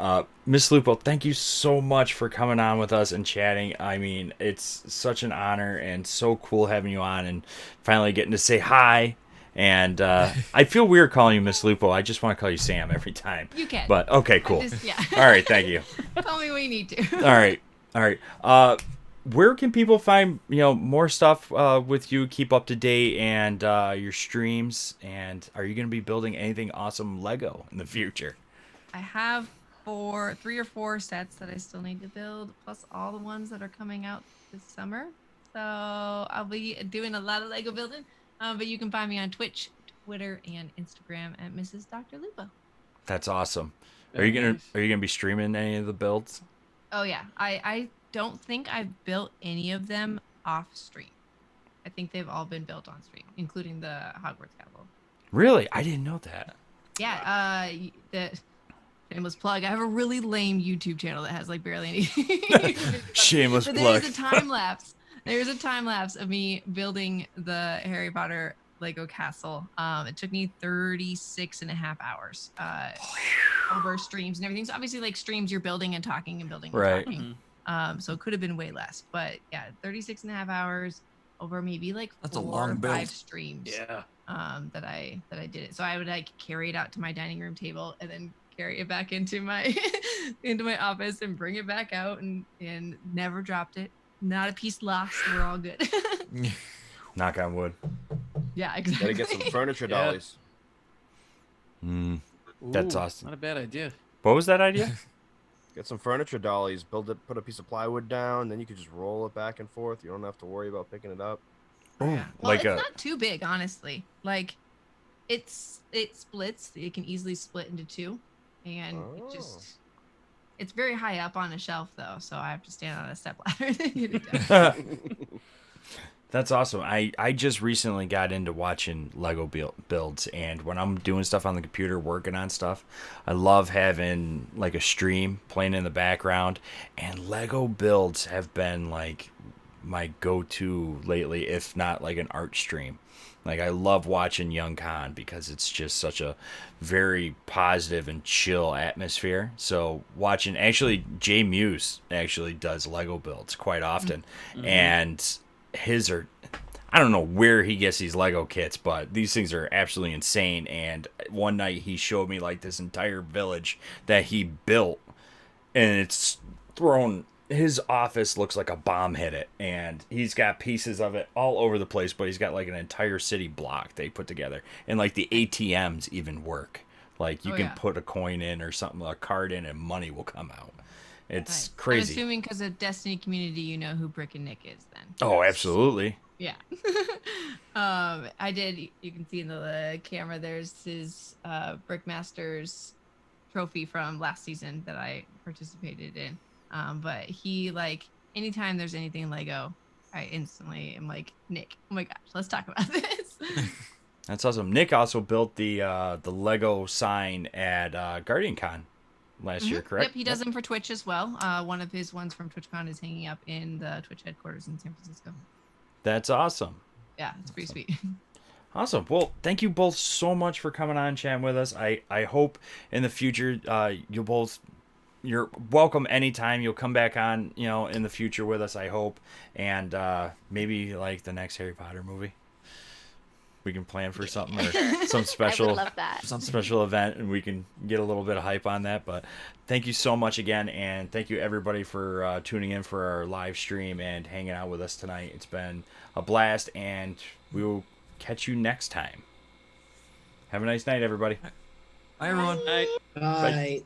Speaker 2: Miss Lupo, thank you so much for coming on with us and chatting. I mean, it's such an honor and so cool having you on and finally getting to say hi. And I feel weird calling you Miss Lupo. I just want to call you Sam every time.
Speaker 1: You can.
Speaker 2: But okay, cool.
Speaker 1: Yeah.
Speaker 2: All right, thank you.
Speaker 1: Call me when you need to.
Speaker 2: All right. Where can people find more stuff with you? Keep up to date and your streams. And are you going to be building anything awesome Lego in the future?
Speaker 1: I have 3 or 4 sets that I still need to build, plus all the ones that are coming out this summer. So I'll be doing a lot of Lego building. But you can find me on Twitch, Twitter, and Instagram at Mrs. Dr. Lupo.
Speaker 2: That's awesome.
Speaker 3: Very
Speaker 2: Are you gonna be streaming any of the builds?
Speaker 1: Oh yeah, I don't think I've built any of them off stream. I think they've all been built on stream, including the Hogwarts Castle.
Speaker 2: Really? I didn't know that.
Speaker 1: Yeah. The shameless plug. I have a really lame YouTube channel that has like barely any.
Speaker 2: Shameless
Speaker 1: But
Speaker 2: plug.
Speaker 1: there's a time lapse. There's a time lapse of me building the Harry Potter Lego castle. It took me 36 and a half hours over streams and everything. So obviously like streams you're building and talking and building and
Speaker 2: Right.
Speaker 1: talking. So it could have been way less. But yeah, 36 and a half hours over maybe like
Speaker 7: That's a
Speaker 1: 4
Speaker 7: long
Speaker 1: or
Speaker 7: build.
Speaker 1: 5 streams.
Speaker 3: Yeah.
Speaker 1: That I did it. So I would like carry it out to my dining room table and then carry it back into my into my office and bring it back out and never dropped it. Not a piece lost. We're all good.
Speaker 2: Knock on wood.
Speaker 1: Yeah,
Speaker 4: Gotta
Speaker 1: exactly.
Speaker 4: get some furniture
Speaker 3: Yeah.
Speaker 4: dollies.
Speaker 2: That's
Speaker 3: Ooh,
Speaker 2: awesome.
Speaker 3: Not a bad idea.
Speaker 2: What was that idea?
Speaker 4: Get some furniture dollies. Build it. Put a piece of plywood down. Then you could just roll it back and forth. You don't have to worry about picking it up.
Speaker 1: Yeah. Well,
Speaker 2: Like
Speaker 1: it's
Speaker 2: a
Speaker 1: not too big, honestly. Like, it splits. It can easily split into 2, and it's very high up on a shelf though, so I have to stand on a step ladder to get it down.
Speaker 2: That's awesome. I just recently got into watching Lego builds, and when I'm doing stuff on the computer, working on stuff, I love having like a stream playing in the background, and Lego builds have been like my go-to lately, if not like an art stream. Like I love watching Young Con because it's just such a very positive and chill atmosphere. So watching, actually Jay Muse actually does Lego builds quite often, and his are, I don't know where he gets these Lego kits, but these things are absolutely insane. And one night he showed me like this entire village that he built, and it's thrown. His office looks like a bomb hit it, and he's got pieces of it all over the place, but he's got like an entire city block they put together, and like the ATMs even work. Like you can put a coin in or something, a card in, and money will come out. It's crazy.
Speaker 1: I'm assuming because of Destiny community, you know who Brick and Nick is then.
Speaker 2: Oh, absolutely.
Speaker 1: Yeah. I did. You can see in the camera, there's his Brickmasters trophy from last season that I participated in. But he, like, anytime there's anything Lego, I instantly am like, Nick, oh my gosh, let's talk about this.
Speaker 2: That's awesome. Nick also built the Lego sign at Guardian Con last year, correct?
Speaker 1: Yep, he does them for Twitch as well. One of his ones from TwitchCon is hanging up in the Twitch headquarters in San Francisco.
Speaker 2: That's awesome.
Speaker 1: Yeah, it's pretty sweet.
Speaker 2: Awesome. Well, thank you both so much for coming on, chatting with us. I hope in the future you're welcome anytime. You'll come back on, in the future with us, I hope. And maybe like the next Harry Potter movie. We can plan for something or some special,
Speaker 8: I would love that.
Speaker 2: some special event, and we can get a little bit of hype on that. But thank you so much again, and thank you everybody for tuning in for our live stream and hanging out with us tonight. It's been a blast, and we will catch you next time. Have a nice night, everybody.
Speaker 7: Bye, everyone.
Speaker 3: Night.
Speaker 6: Bye.